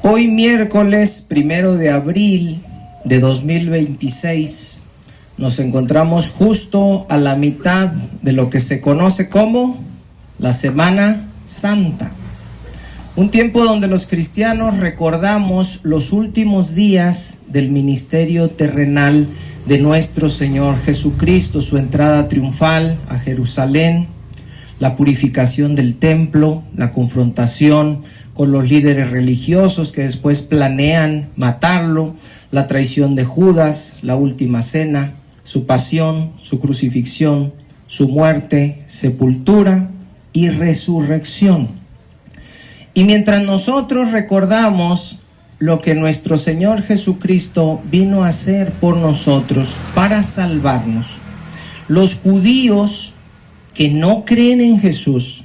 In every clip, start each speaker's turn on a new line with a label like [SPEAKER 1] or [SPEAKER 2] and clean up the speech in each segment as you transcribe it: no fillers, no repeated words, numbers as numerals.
[SPEAKER 1] Hoy miércoles 1 de abril de 2026 nos encontramos justo a la mitad de lo que se conoce como la Semana Santa. Un tiempo donde los cristianos recordamos los últimos días del ministerio terrenal de nuestro Señor Jesucristo, su entrada triunfal a Jerusalén, la purificación del templo, la confrontación con los líderes religiosos que después planean matarlo, la traición de Judas, la última cena, su pasión, su crucifixión, su muerte, sepultura y resurrección. Y mientras nosotros recordamos lo que nuestro Señor Jesucristo vino a hacer por nosotros para salvarnos, los judíos que no creen en Jesús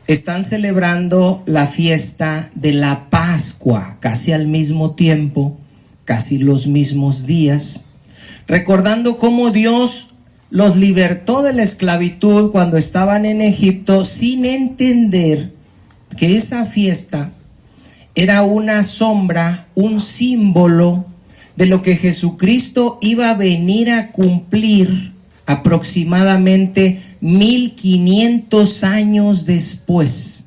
[SPEAKER 1] están celebrando la fiesta de la Pascua, casi al mismo tiempo, casi los mismos días, recordando cómo Dios los libertó de la esclavitud cuando estaban en Egipto, sin entender que esa fiesta era una sombra, un símbolo de lo que Jesucristo iba a venir a cumplir aproximadamente 1500 años después.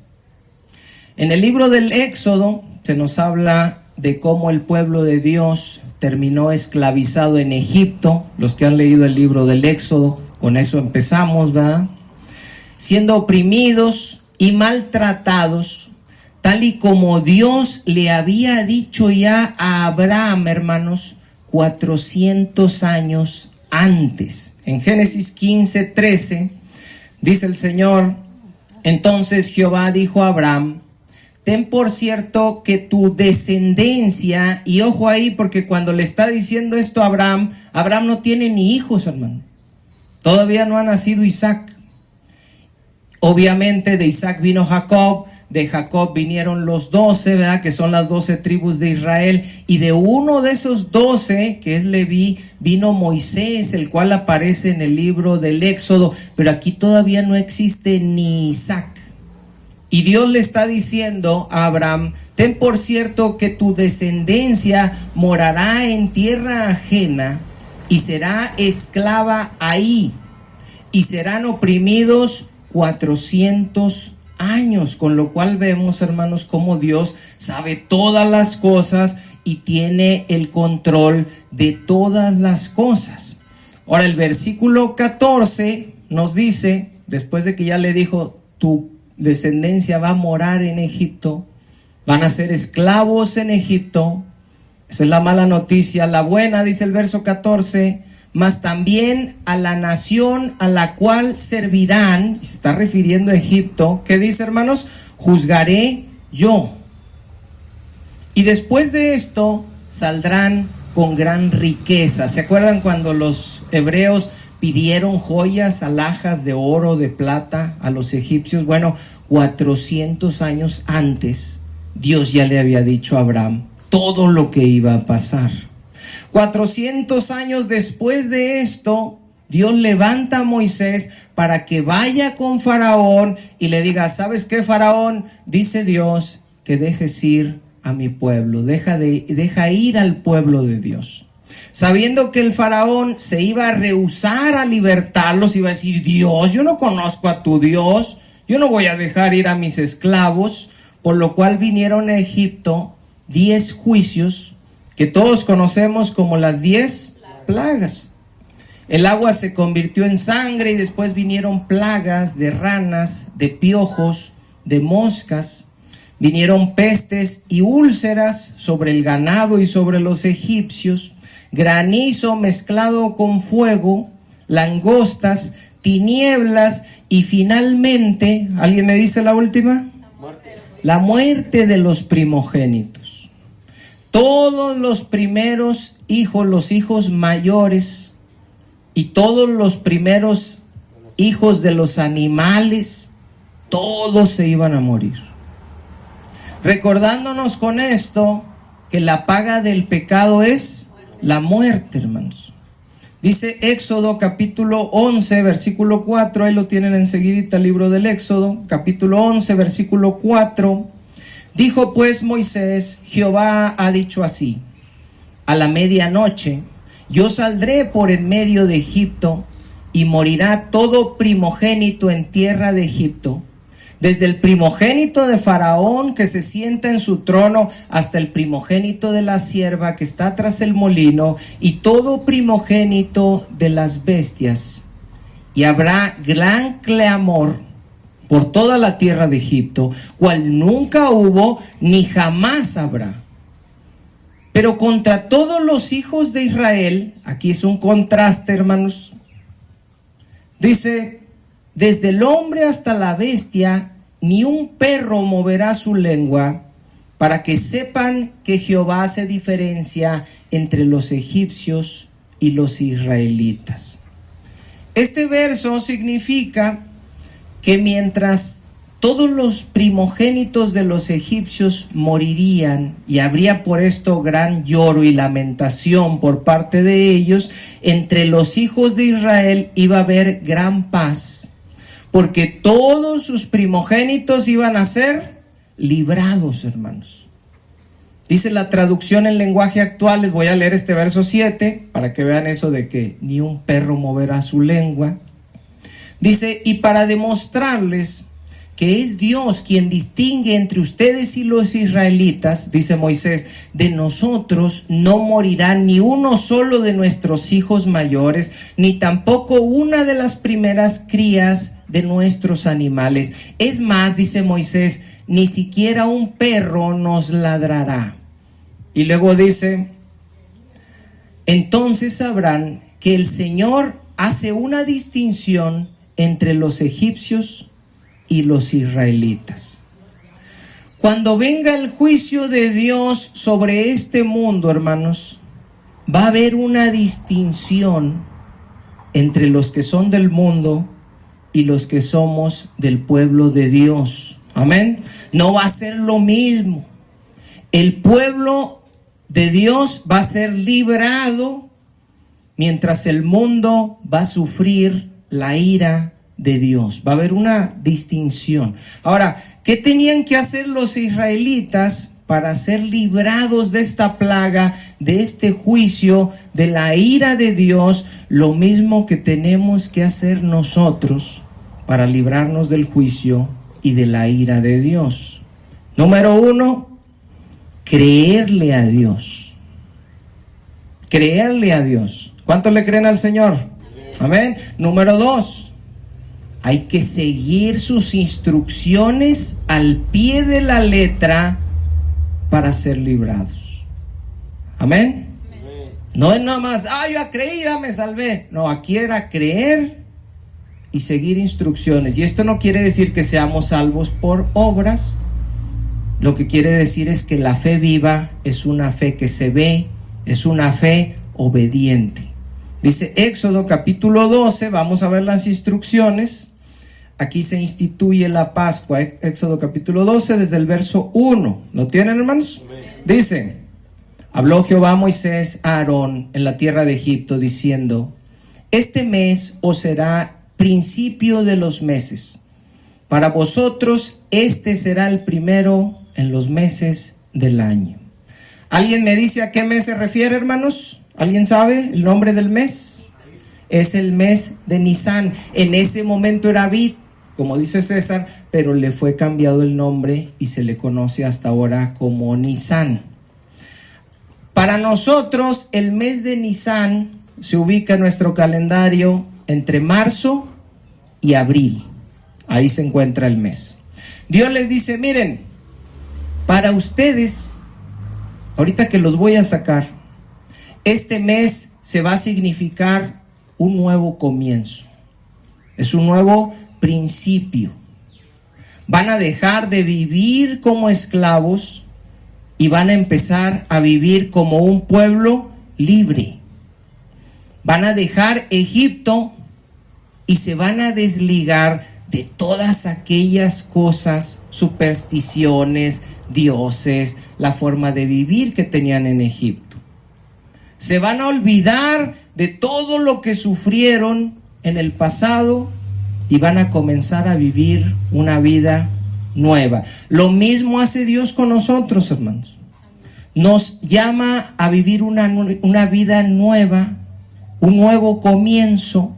[SPEAKER 1] En el libro del Éxodo se nos habla de cómo el pueblo de Dios terminó esclavizado en Egipto. Los que han leído el libro del Éxodo, con eso empezamos, ¿verdad? Siendo oprimidos y maltratados, tal y como Dios le había dicho ya a Abraham, hermanos, 400 años antes. En Génesis 15:13 dice el Señor: entonces Jehová dijo a Abraham: ten por cierto que tu descendencia, y ojo ahí, porque cuando le está diciendo esto a Abraham, Abraham no tiene ni hijos, hermano. Todavía no ha nacido Isaac. Obviamente de Isaac vino Jacob, de Jacob vinieron los 12, ¿verdad? Que son las 12 tribus de Israel, y de uno de esos 12, que es Leví, vino Moisés, el cual aparece en el libro del Éxodo, pero aquí todavía no existe ni Isaac. Y Dios le está diciendo a Abraham: ten por cierto que tu descendencia morará en tierra ajena y será esclava ahí, y serán oprimidos 400 años, con lo cual vemos, hermanos, cómo Dios sabe todas las cosas y tiene el control de todas las cosas. Ahora el versículo 14 nos dice, después de que ya le dijo: tu descendencia va a morar en Egipto, van a ser esclavos en Egipto. Esa es la mala noticia. La buena, dice el verso 14: mas también a la nación a la cual servirán, se está refiriendo a Egipto. ¿Qué dice, hermanos? Juzgaré yo. Y después de esto saldrán con gran riqueza. ¿Se acuerdan cuando los hebreos pidieron joyas, alhajas de oro, de plata a los egipcios? Bueno, 400 años antes Dios ya le había dicho a Abraham todo lo que iba a pasar. 400 años después de esto, Dios levanta a Moisés para que vaya con Faraón y le diga: ¿sabes qué, Faraón? Dice Dios que dejes ir a mi pueblo, deja ir al pueblo de Dios. Sabiendo que el Faraón se iba a rehusar a libertarlos, iba a decir: Dios, yo no conozco a tu Dios, yo no voy a dejar ir a mis esclavos. Por lo cual vinieron a Egipto 10 juicios que todos conocemos como las 10 plagas. El agua se convirtió en sangre y después vinieron plagas de ranas, de piojos, de moscas. Vinieron pestes y úlceras sobre el ganado y sobre los egipcios, granizo mezclado con fuego, langostas, tinieblas y finalmente, ¿alguien me dice la última? La muerte de los primogénitos. Todos los primeros hijos, los hijos mayores y todos los primeros hijos de los animales, todos se iban a morir. Recordándonos con esto que la paga del pecado es la muerte, hermanos. Dice Éxodo capítulo 11, versículo 4, ahí lo tienen enseguidita, el libro del Éxodo, capítulo 11, versículo 4. Dijo pues Moisés: Jehová ha dicho así: a la medianoche yo saldré por en medio de Egipto, y morirá todo primogénito en tierra de Egipto, desde el primogénito de Faraón que se sienta en su trono hasta el primogénito de la sierva que está tras el molino, y todo primogénito de las bestias. Y habrá gran clamor por toda la tierra de Egipto, cual nunca hubo ni jamás habrá. Pero contra todos los hijos de Israel, aquí es un contraste, hermanos, dice: desde el hombre hasta la bestia, ni un perro moverá su lengua, para que sepan que Jehová hace diferencia entre los egipcios y los israelitas. Este verso significa que mientras todos los primogénitos de los egipcios morirían, y habría por esto gran lloro y lamentación por parte de ellos, entre los hijos de Israel iba a haber gran paz, porque todos sus primogénitos iban a ser librados, hermanos. Dice la traducción en lenguaje actual, les voy a leer este verso 7 para que vean eso de que ni un perro moverá su lengua. Dice: y para demostrarles que es Dios quien distingue entre ustedes y los israelitas, dice Moisés, de nosotros no morirá ni uno solo de nuestros hijos mayores, ni tampoco una de las primeras crías de nuestros animales. Es más, dice Moisés, ni siquiera un perro nos ladrará. Y luego dice: entonces sabrán que el Señor hace una distinción entre los egipcios y los israelitas. Cuando venga el juicio de Dios sobre este mundo, hermanos, va a haber una distinción entre los que son del mundo y los que somos del pueblo de Dios. Amén. No va a ser lo mismo. El pueblo de Dios va a ser librado, mientras el mundo va a sufrir la ira de Dios. Va a haber una distinción. Ahora, ¿qué tenían que hacer los israelitas para ser librados de esta plaga, de este juicio, de la ira de Dios? Lo mismo que tenemos que hacer nosotros para librarnos del juicio y de la ira de Dios. Número 1, creerle a Dios. Creerle a Dios. ¿Cuántos le creen al Señor? Amén. Número 2, hay que seguir sus instrucciones al pie de la letra para ser librados. Amén. No es nada más: yo creí, ya me salvé. No, aquí era creer y seguir instrucciones. Y esto no quiere decir que seamos salvos por obras. Lo que quiere decir es que la fe viva es una fe que se ve, es una fe obediente. Dice Éxodo capítulo 12, vamos a ver las instrucciones. Aquí se instituye la Pascua. Éxodo capítulo 12 desde el verso 1. ¿Lo tienen, hermanos? Dice: habló Jehová a Moisés a Aarón en la tierra de Egipto, diciendo: este mes os será principio de los meses. Para vosotros este será el primero en los meses del año. ¿Alguien me dice a qué mes se refiere, hermanos? ¿Alguien sabe el nombre del mes? Es el mes de Nisán. En ese momento era Abib, como dice César, pero le fue cambiado el nombre y se le conoce hasta ahora como Nisán. Para nosotros el mes de Nisán se ubica en nuestro calendario entre marzo y abril. Ahí se encuentra el mes. Dios les dice: miren, para ustedes, ahorita que los voy a sacar, este mes se va a significar un nuevo comienzo. Es un nuevo principio. Van a dejar de vivir como esclavos y van a empezar a vivir como un pueblo libre. Van a dejar Egipto y se van a desligar de todas aquellas cosas, supersticiones, dioses, la forma de vivir que tenían en Egipto. Se van a olvidar de todo lo que sufrieron en el pasado y van a comenzar a vivir una vida nueva. Lo mismo hace Dios con nosotros, hermanos. Nos llama a vivir una vida nueva, un nuevo comienzo.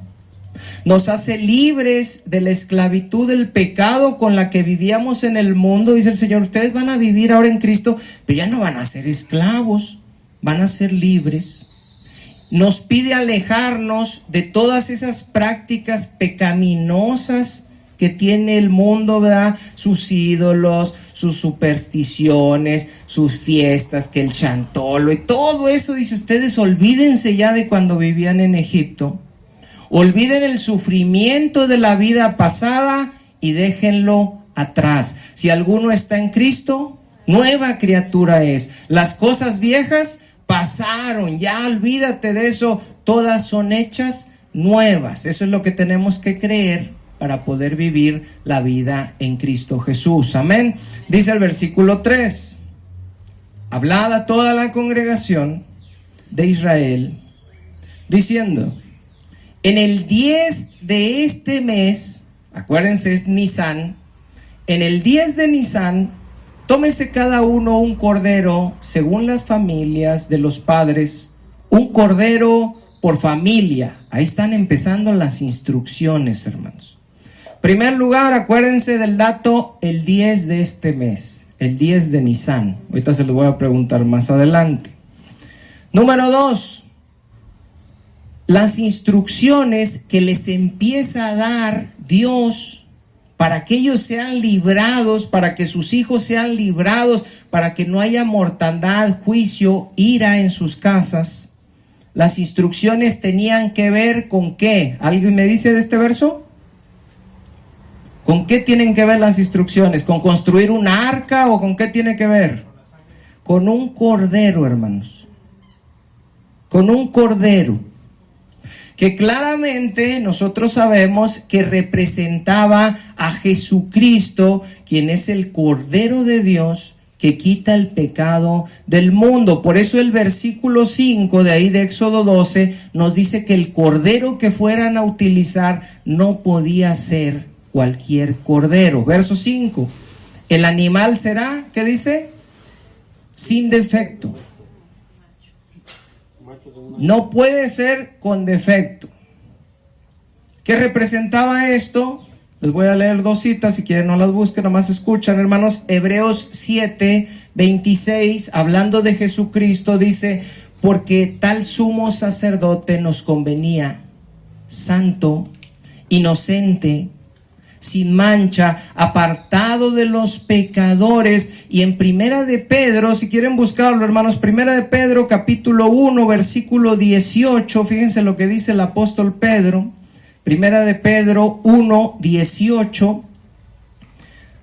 [SPEAKER 1] Nos hace libres de la esclavitud del pecado con la que vivíamos en el mundo. Dice el Señor, ustedes van a vivir ahora en Cristo, pero ya no van a ser esclavos, van a ser libres. Nos pide alejarnos de todas esas prácticas pecaminosas que tiene el mundo, ¿verdad? Sus ídolos, sus supersticiones, sus fiestas, que el chantolo y todo eso. Dice, ustedes olvídense ya de cuando vivían en Egipto. Olviden el sufrimiento de la vida pasada y déjenlo atrás. Si alguno está en Cristo, nueva criatura es. Las cosas viejas pasaron, ya olvídate de eso, todas son hechas nuevas. Eso es lo que tenemos que creer para poder vivir la vida en Cristo Jesús. Amén. Dice el versículo 3: hablad a toda la congregación de Israel, diciendo: en el 10 de este mes, acuérdense, es Nisán, en el 10 de Nisán, tómese cada uno un cordero según las familias de los padres, un cordero por familia. Ahí están empezando las instrucciones, hermanos. Primer lugar, acuérdense del dato, el 10 de este mes, el 10 de Nisán. Ahorita se lo voy a preguntar más adelante. Número 2, las instrucciones que les empieza a dar Dios para que ellos sean librados, para que sus hijos sean librados, para que no haya mortandad, juicio, ira en sus casas. Las instrucciones tenían que ver con ¿qué? ¿Alguien me dice de este verso? ¿Con qué tienen que ver las instrucciones? ¿Con construir una arca o con qué tiene que ver? Con un cordero, hermanos. Con un cordero. Que claramente nosotros sabemos que representaba a Jesucristo, quien es el Cordero de Dios que quita el pecado del mundo. Por eso el versículo 5 de ahí de Éxodo 12 nos dice que el cordero que fueran a utilizar no podía ser cualquier cordero. Verso 5, el animal será, ¿qué dice? Sin defecto. No puede ser con defecto. ¿Qué representaba esto? Les voy a leer dos citas, si quieren no las busquen, nomás escuchan, hermanos. Hebreos 7:26, hablando de Jesucristo, dice: porque tal sumo sacerdote nos convenía, santo, inocente, sin mancha, apartado de los pecadores. Y en Primera de Pedro, si quieren buscarlo, hermanos, Primera de Pedro capítulo 1 versículo 18, fíjense lo que dice el apóstol Pedro. Primera de Pedro 1, 18,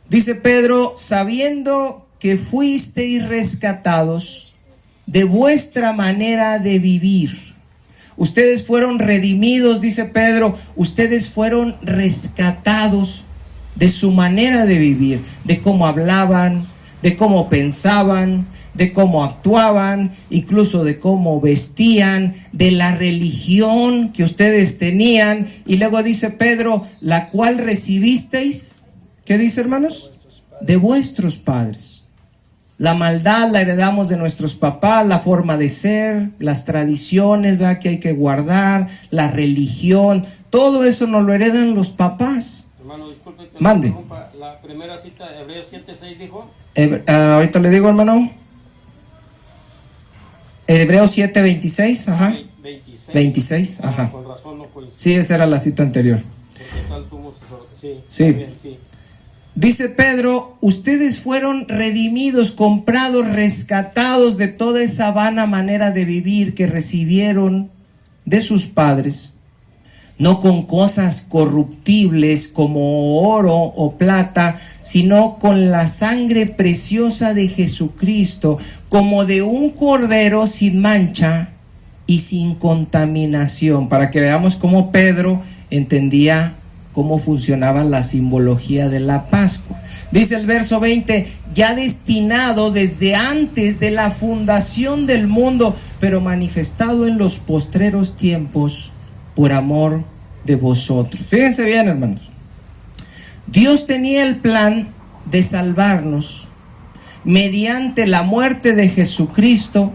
[SPEAKER 1] dice Pedro: sabiendo que fuisteis rescatados de vuestra manera de vivir. Ustedes fueron redimidos, dice Pedro, ustedes fueron rescatados de su manera de vivir, de cómo hablaban, de cómo pensaban, de cómo actuaban, incluso de cómo vestían, de la religión que ustedes tenían. Y luego dice Pedro: la cual recibisteis, ¿qué dice, hermanos? De vuestros padres. La maldad la heredamos de nuestros papás, la forma de ser, las tradiciones, ¿verdad?, que hay que guardar, la religión, todo eso nos lo heredan los papás.
[SPEAKER 2] Hermano, disculpe que
[SPEAKER 1] mande.
[SPEAKER 2] La primera cita, Hebreos 7:6 dijo.
[SPEAKER 1] Ahorita le digo, hermano. Hebreos 7:26, ajá. 26, ajá.
[SPEAKER 2] Con razón no coincide.
[SPEAKER 1] Sí, esa era la cita anterior.
[SPEAKER 2] Porque tal sumo sacerdote.
[SPEAKER 1] Sí.
[SPEAKER 2] Bien, sí.
[SPEAKER 1] Dice Pedro: ustedes fueron redimidos, comprados, rescatados de toda esa vana manera de vivir que recibieron de sus padres, no con cosas corruptibles como oro o plata, sino con la sangre preciosa de Jesucristo, como de un cordero sin mancha y sin contaminación, para que veamos cómo Pedro entendía cómo funcionaba la simbología de la Pascua. Dice el verso 20: ya destinado desde antes de la fundación del mundo, pero manifestado en los postreros tiempos por amor de vosotros. Fíjense bien, hermanos. Dios tenía el plan de salvarnos mediante la muerte de Jesucristo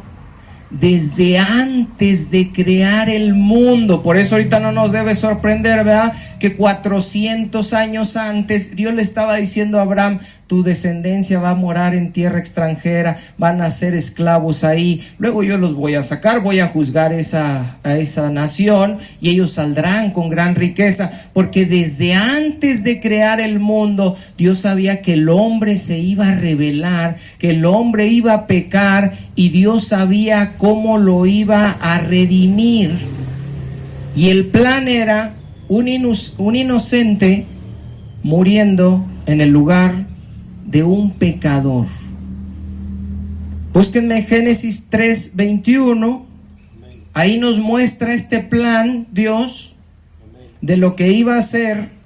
[SPEAKER 1] desde antes de crear el mundo. Por eso ahorita no nos debe sorprender, ¿verdad?, que 400 años antes Dios le estaba diciendo a Abraham: tu descendencia va a morar en tierra extranjera, van a ser esclavos ahí, luego yo los voy a sacar, voy a juzgar a esa nación y ellos saldrán con gran riqueza. Porque desde antes de crear el mundo, Dios sabía que el hombre se iba a rebelar, que el hombre iba a pecar, y Dios sabía cómo lo iba a redimir. Y el plan era un inocente muriendo en el lugar de un pecador. Búsquenme Génesis 3:21. Ahí nos muestra este plan Dios de lo que iba a hacer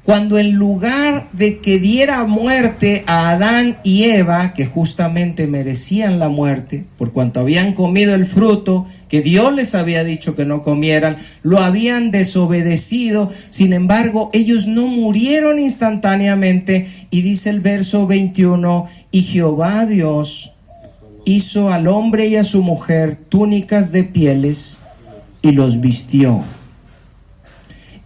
[SPEAKER 1] cuando, en lugar de que diera muerte a Adán y Eva, que justamente merecían la muerte por cuanto habían comido el fruto que Dios les había dicho que no comieran, lo habían desobedecido. Sin embargo, ellos no murieron instantáneamente, y dice el verso 21: y Jehová Dios hizo al hombre y a su mujer túnicas de pieles y los vistió.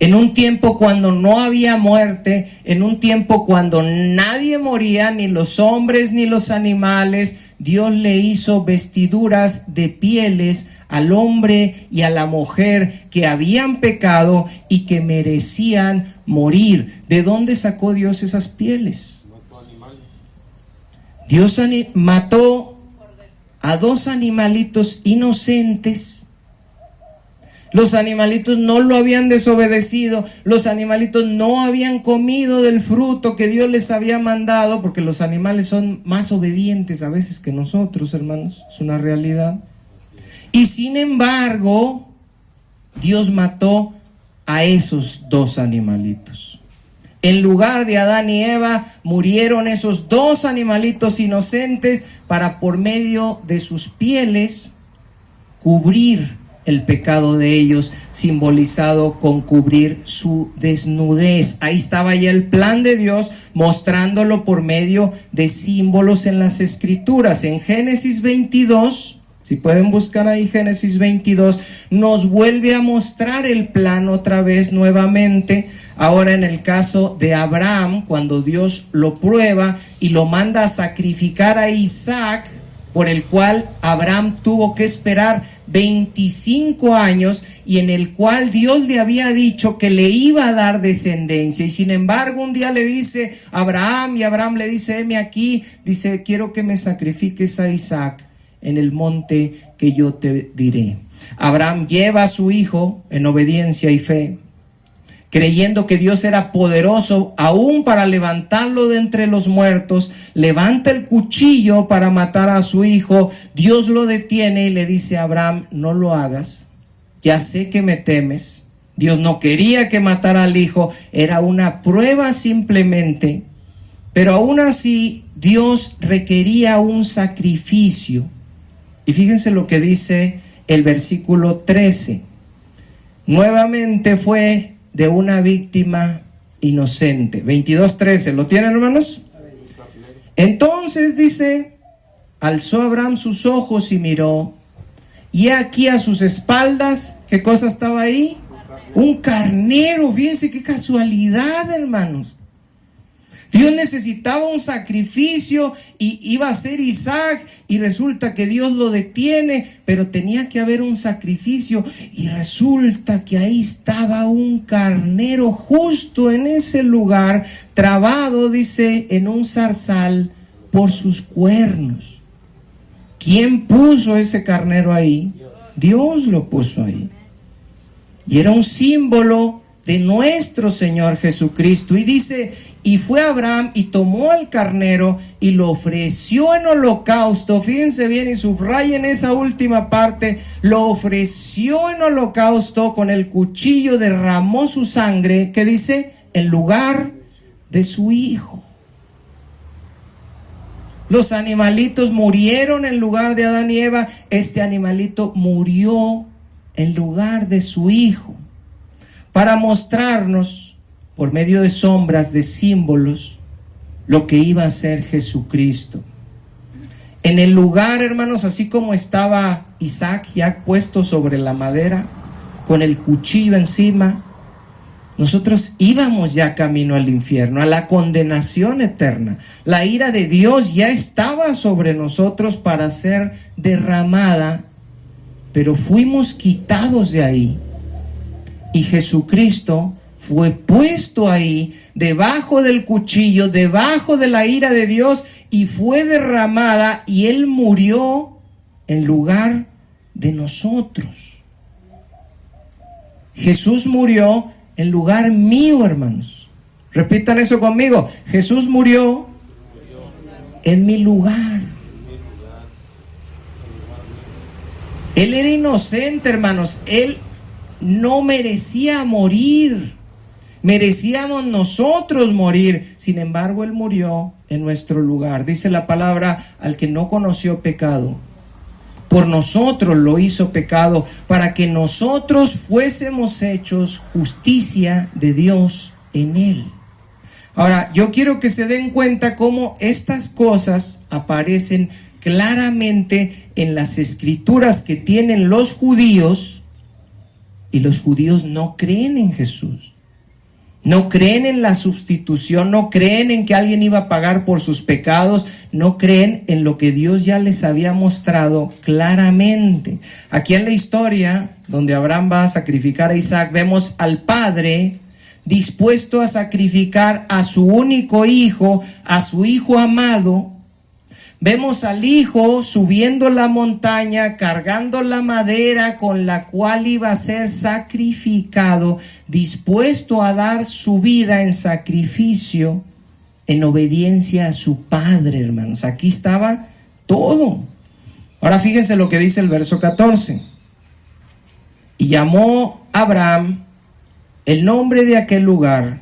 [SPEAKER 1] En un tiempo cuando no había muerte, en un tiempo cuando nadie moría, ni los hombres ni los animales, Dios le hizo vestiduras de pieles al hombre y a la mujer que habían pecado y que merecían morir. ¿De dónde sacó Dios esas pieles? Dios mató a 2 animalitos inocentes. Los animalitos no lo habían desobedecido, los animalitos no habían comido del fruto que Dios les había mandado, porque los animales son más obedientes a veces que nosotros, hermanos, es una realidad. Y sin embargo, Dios mató a esos 2 animalitos. En lugar de Adán y Eva, murieron esos 2 animalitos inocentes para, por medio de sus pieles, cubrir el pecado de ellos, simbolizado con cubrir su desnudez. Ahí estaba ya el plan de Dios, mostrándolo por medio de símbolos en las Escrituras. En Génesis 22, si pueden buscar ahí Génesis 22, nos vuelve a mostrar el plan otra vez, nuevamente. Ahora en el caso de Abraham, cuando Dios lo prueba y lo manda a sacrificar a Isaac, por el cual Abraham tuvo que esperar 25 años, y en el cual Dios le había dicho que le iba a dar descendencia. Y sin embargo, un día le dice a Abraham, y Abraham le dice: heme aquí, dice, quiero que me sacrifiques a Isaac en el monte que yo te diré. Abraham lleva a su hijo en obediencia y fe, creyendo que Dios era poderoso aún para levantarlo de entre los muertos. Levanta el cuchillo para matar a su hijo. Dios lo detiene y le dice a Abraham: no lo hagas, ya sé que me temes. Dios no quería que matara al hijo, era una prueba simplemente, pero aún así Dios requería un sacrificio. Y fíjense lo que dice el versículo 13. Nuevamente fue de una víctima inocente. 22:13, ¿lo tienen, hermanos? Entonces dice: alzó Abraham sus ojos y miró, y aquí a sus espaldas, ¿qué cosa estaba ahí? Un carnero. Fíjense qué casualidad, hermanos. Dios necesitaba un sacrificio y iba a ser Isaac, y resulta que Dios lo detiene, pero tenía que haber un sacrificio, y resulta que ahí estaba un carnero justo en ese lugar, trabado, dice, en un zarzal por sus cuernos. ¿Quién puso ese carnero ahí? Dios lo puso ahí. Y era un símbolo de nuestro Señor Jesucristo. Y dice: y fue Abraham y tomó al carnero y lo ofreció en holocausto. Fíjense bien y subrayen esa última parte: lo ofreció en holocausto, con el cuchillo derramó su sangre, que dice, en lugar de su hijo. Los animalitos murieron en lugar de Adán y Eva. Este animalito murió en lugar de su hijo, para mostrarnos, por medio de sombras, de símbolos, lo que iba a ser Jesucristo. En el lugar, hermanos, así como estaba Isaac ya puesto sobre la madera, con el cuchillo encima, nosotros íbamos ya camino al infierno, a la condenación eterna. La ira de Dios ya estaba sobre nosotros para ser derramada, pero fuimos quitados de ahí. Y Jesucristo fue puesto ahí, debajo del cuchillo, debajo de la ira de Dios, y fue derramada, y Él murió en lugar de nosotros. Jesús murió en lugar mío, hermanos. Repitan eso conmigo. Jesús murió en mi lugar. Él era inocente, hermanos. Él no merecía morir. Merecíamos nosotros morir. Sin embargo, Él murió en nuestro lugar. Dice la palabra: al que no conoció pecado, por nosotros lo hizo pecado, para que nosotros fuésemos hechos justicia de Dios en Él. Ahora, yo quiero que se den cuenta cómo estas cosas aparecen claramente en las escrituras que tienen los judíos, y los judíos no creen en Jesús. No creen en la sustitución, no creen en que alguien iba a pagar por sus pecados, no creen en lo que Dios ya les había mostrado claramente. Aquí en la historia, donde Abraham va a sacrificar a Isaac, vemos al padre dispuesto a sacrificar a su único hijo, a su hijo amado. Vemos al hijo subiendo la montaña, cargando la madera con la cual iba a ser sacrificado, dispuesto a dar su vida en sacrificio, en obediencia a su padre, hermanos. Aquí estaba todo. Ahora fíjense lo que dice el verso 14. Y llamó Abraham el nombre de aquel lugar: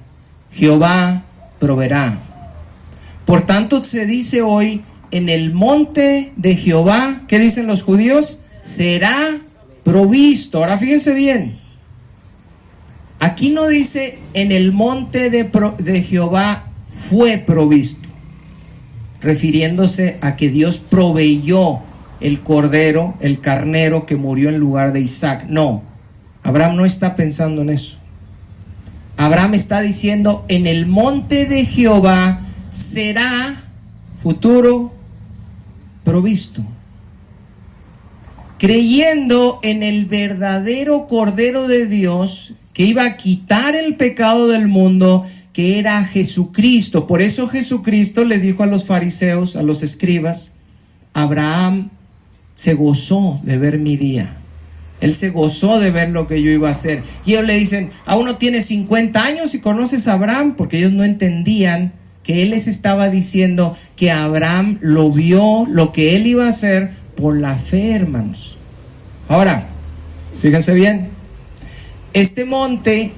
[SPEAKER 1] Jehová proveerá. Por tanto se dice hoy: en el monte de Jehová, ¿qué dicen los judíos? Será provisto. Ahora fíjense bien. Aquí no dice en el monte de Jehová fue provisto, refiriéndose a que Dios proveyó el cordero, el carnero que murió en lugar de Isaac. No, Abraham no está pensando en eso. Abraham está diciendo: en el monte de Jehová será, futuro, provisto, creyendo en el verdadero Cordero de Dios que iba a quitar el pecado del mundo, que era Jesucristo. Por eso Jesucristo les dijo a los fariseos, a los escribas: Abraham se gozó de ver mi día. Él se gozó de ver lo que yo iba a hacer. Y ellos le dicen: aún no tienes 50 años y conoces a Abraham, porque ellos no entendían que Él les estaba diciendo que Abraham lo vio, lo que Él iba a hacer por la fe, hermanos. Ahora, fíjense bien, este monte,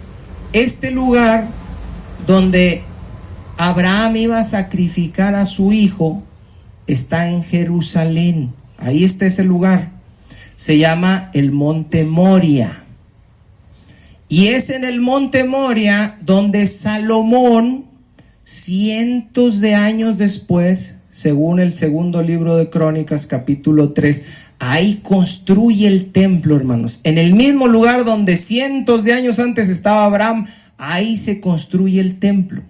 [SPEAKER 1] este lugar donde Abraham iba a sacrificar a su hijo, está en Jerusalén. Ahí está ese lugar. Se llama el Monte Moria. Y es en el Monte Moria donde Salomón, cientos de años después, según el segundo libro de Crónicas, capítulo 3, ahí construye el templo, hermanos. En el mismo lugar donde cientos de años antes estaba Abraham, ahí se construye el templo.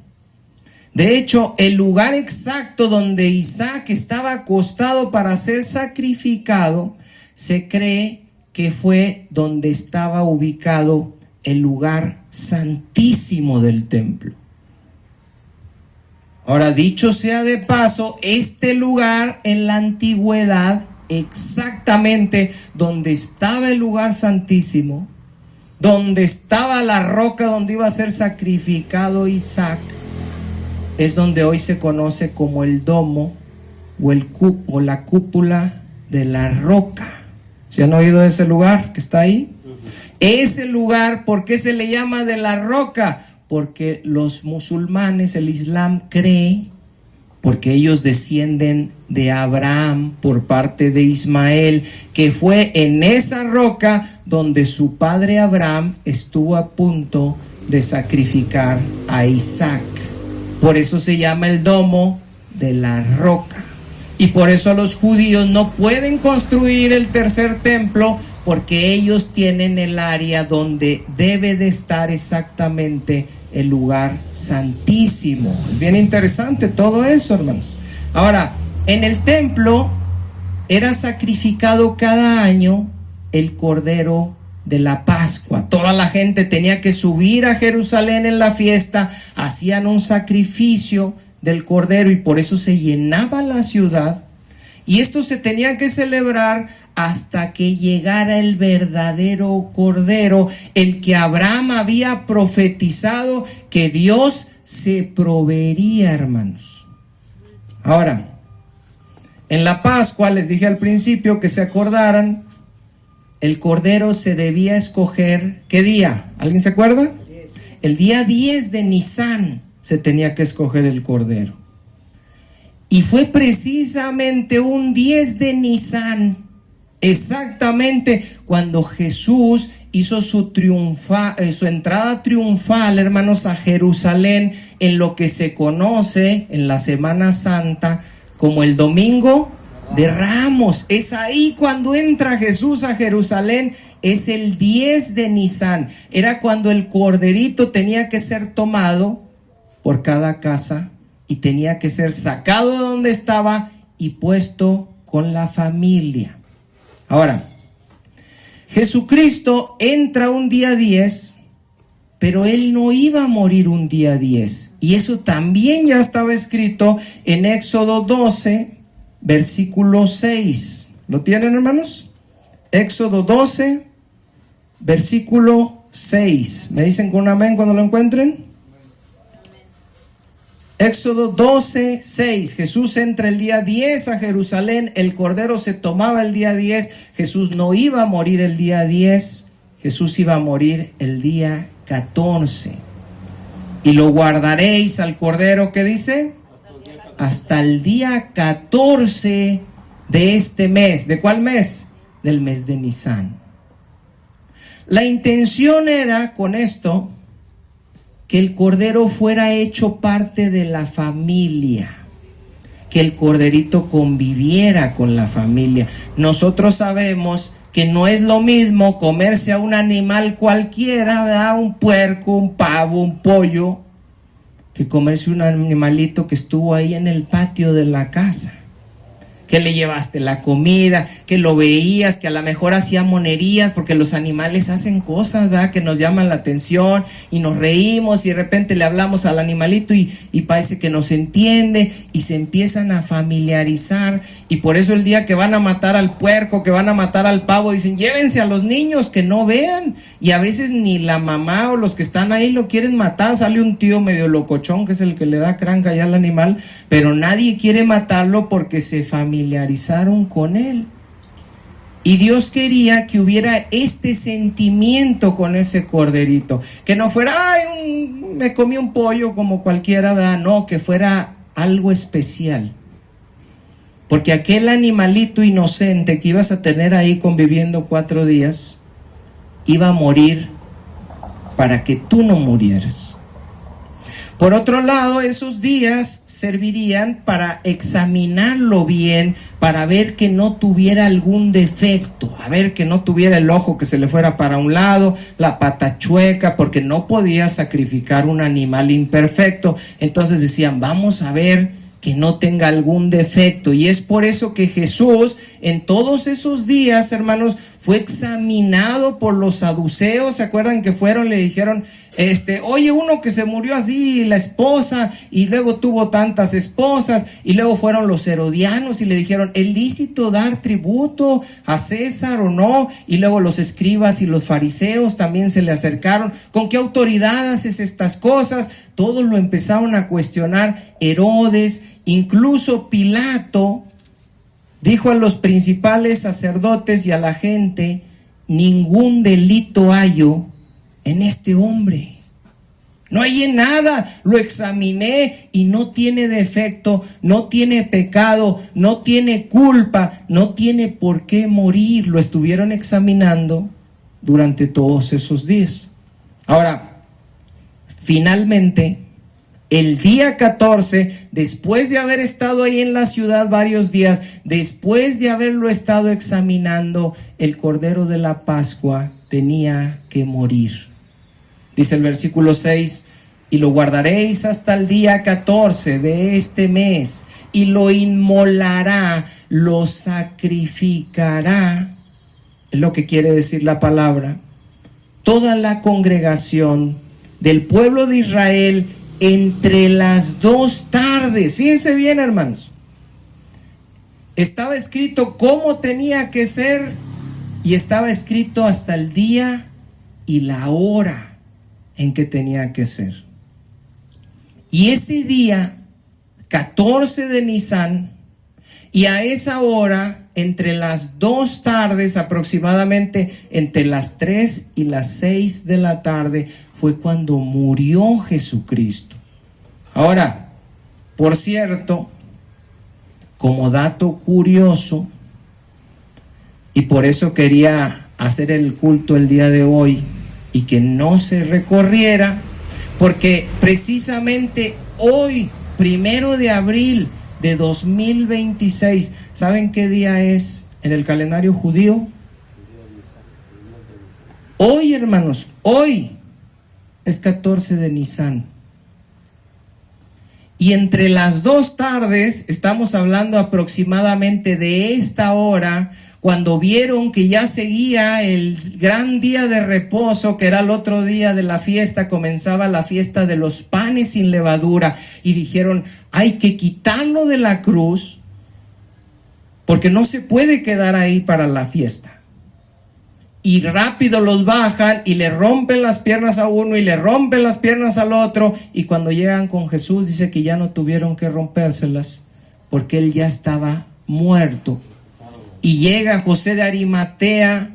[SPEAKER 1] De hecho, el lugar exacto donde Isaac estaba acostado para ser sacrificado, se cree que fue donde estaba ubicado el lugar santísimo del templo. Ahora, dicho sea de paso, este lugar en la antigüedad, exactamente donde estaba el lugar santísimo, donde estaba la roca donde iba a ser sacrificado Isaac, es donde hoy se conoce como el domo o la cúpula de la roca. ¿Se han oído de ese lugar que está ahí? Ese lugar, ¿por qué se le llama de la roca? Porque los musulmanes, el Islam cree, porque ellos descienden de Abraham por parte de Ismael, que fue en esa roca donde su padre Abraham estuvo a punto de sacrificar a Isaac. Por eso se llama el domo de la roca. Y por eso los judíos no pueden construir el tercer templo, porque ellos tienen el área donde debe de estar exactamente el lugar santísimo. Es bien interesante todo eso, hermanos. Ahora, en el templo era sacrificado cada año el cordero de la Pascua. Toda la gente tenía que subir a Jerusalén en la fiesta, hacían un sacrificio del cordero y por eso se llenaba la ciudad. Y esto se tenía que celebrar hasta que llegara el verdadero cordero, el que Abraham había profetizado que Dios se proveería, hermanos. Ahora, en la Pascua les dije al principio que se acordaran, el cordero se debía escoger, ¿qué día? ¿Alguien se acuerda? El día 10 de Nisán se tenía que escoger el cordero. Y fue precisamente un 10 de Nisán, exactamente cuando Jesús hizo su entrada triunfal, hermanos, a Jerusalén, en lo que se conoce en la Semana Santa como el Domingo de Ramos. Es ahí cuando entra Jesús a Jerusalén, es el 10 de Nisán. Era cuando el corderito tenía que ser tomado por cada casa y tenía que ser sacado de donde estaba y puesto con la familia. Ahora, Jesucristo entra un día 10, pero Él no iba a morir un día 10. Y eso también ya estaba escrito en Éxodo 12, versículo 6. ¿Lo tienen, hermanos? Éxodo 12, versículo 6. ¿Me dicen con un amén cuando lo encuentren? Éxodo 12, 6. Jesús entra el día 10 a Jerusalén, el cordero se tomaba el día 10, Jesús no iba a morir el día 10, Jesús iba a morir el día 14. Y lo guardaréis al cordero, ¿qué dice? Hasta el día 14 de este mes. ¿De cuál mes? Del mes de Nisán. La intención era con esto que el cordero fuera hecho parte de la familia, que el corderito conviviera con la familia. Nosotros sabemos que no es lo mismo comerse a un animal cualquiera, ¿verdad? Un puerco, un pavo, un pollo, que comerse un animalito que estuvo ahí en el patio de la casa, que le llevaste la comida, que lo veías, que a lo mejor hacía monerías, porque los animales hacen cosas, ¿verdad?, que nos llaman la atención y nos reímos y de repente le hablamos al animalito y parece que nos entiende y se empiezan a familiarizar. Y por eso el día que van a matar al puerco, que van a matar al pavo, dicen llévense a los niños que no vean, y a veces ni la mamá o los que están ahí lo quieren matar. Sale un tío medio locochón que es el que le da cranga ya al animal, pero nadie quiere matarlo porque se familiarizaron con él. Y Dios quería que hubiera este sentimiento con ese corderito, que no fuera, me comí un pollo como cualquiera, ¿verdad? No, que fuera algo especial. Porque aquel animalito inocente que ibas a tener ahí conviviendo 4 días, iba a morir para que tú no murieras. Por otro lado, esos días servirían para examinarlo bien, para ver que no tuviera algún defecto, a ver que no tuviera el ojo que se le fuera para un lado, la pata chueca, porque no podía sacrificar un animal imperfecto. Entonces decían, vamos a ver que no tenga algún defecto. Y es por eso que Jesús en todos esos días, hermanos, fue examinado por los saduceos. ¿Se acuerdan que fueron, le dijeron, oye, uno que se murió así, la esposa, y luego tuvo tantas esposas, y luego fueron los herodianos y le dijeron, ¿es lícito dar tributo a César o no? Y luego los escribas y los fariseos también se le acercaron, ¿con qué autoridad haces estas cosas? Todos lo empezaron a cuestionar. Herodes, incluso Pilato, dijo a los principales sacerdotes y a la gente, ningún delito hallo en este hombre. No hay nada, lo examiné y no tiene defecto, no tiene pecado, no tiene culpa, no tiene por qué morir. Lo estuvieron examinando durante todos esos días. Ahora, finalmente, el día 14, después de haber estado ahí en la ciudad varios días, después de haberlo estado examinando, el Cordero de la Pascua tenía que morir. Dice el versículo 6, y lo guardaréis hasta el día 14 de este mes, y lo inmolará, lo sacrificará, es lo que quiere decir la palabra, toda la congregación del pueblo de Israel entre las 2 tardes. Fíjense bien, hermanos. Estaba escrito cómo tenía que ser y estaba escrito hasta el día y la hora en que tenía que ser. Y ese día, 14 de Nisan, y a esa hora, entre las 2 tardes, aproximadamente entre las 3 y las 6 de la tarde, fue cuando murió Jesucristo. Ahora, por cierto, como dato curioso, y por eso quería hacer el culto el día de hoy y que no se recorriera, porque precisamente hoy, 1 de abril de 2026, ¿saben qué día es en el calendario judío? Hoy, hermanos, hoy es 14 de Nisan. Y entre las 2 tardes, estamos hablando aproximadamente de esta hora, cuando vieron que ya seguía el gran día de reposo, que era el otro día de la fiesta, comenzaba la fiesta de los panes sin levadura, y dijeron, hay que quitarlo de la cruz, porque no se puede quedar ahí para la fiesta. Y rápido los bajan y le rompen las piernas a uno y le rompen las piernas al otro, y cuando llegan con Jesús dice que ya no tuvieron que rompérselas, porque él ya estaba muerto. Y llega José de Arimatea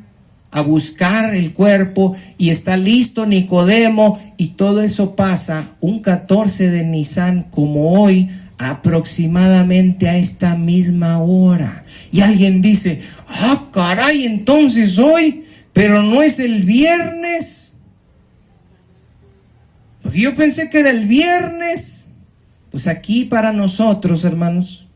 [SPEAKER 1] a buscar el cuerpo, y está listo Nicodemo, y todo eso pasa un 14 de Nisan como hoy, aproximadamente a esta misma hora. Y alguien dice, ah, caray, entonces hoy, pero no es el viernes, porque yo pensé que era el viernes. Pues aquí para nosotros, hermanos,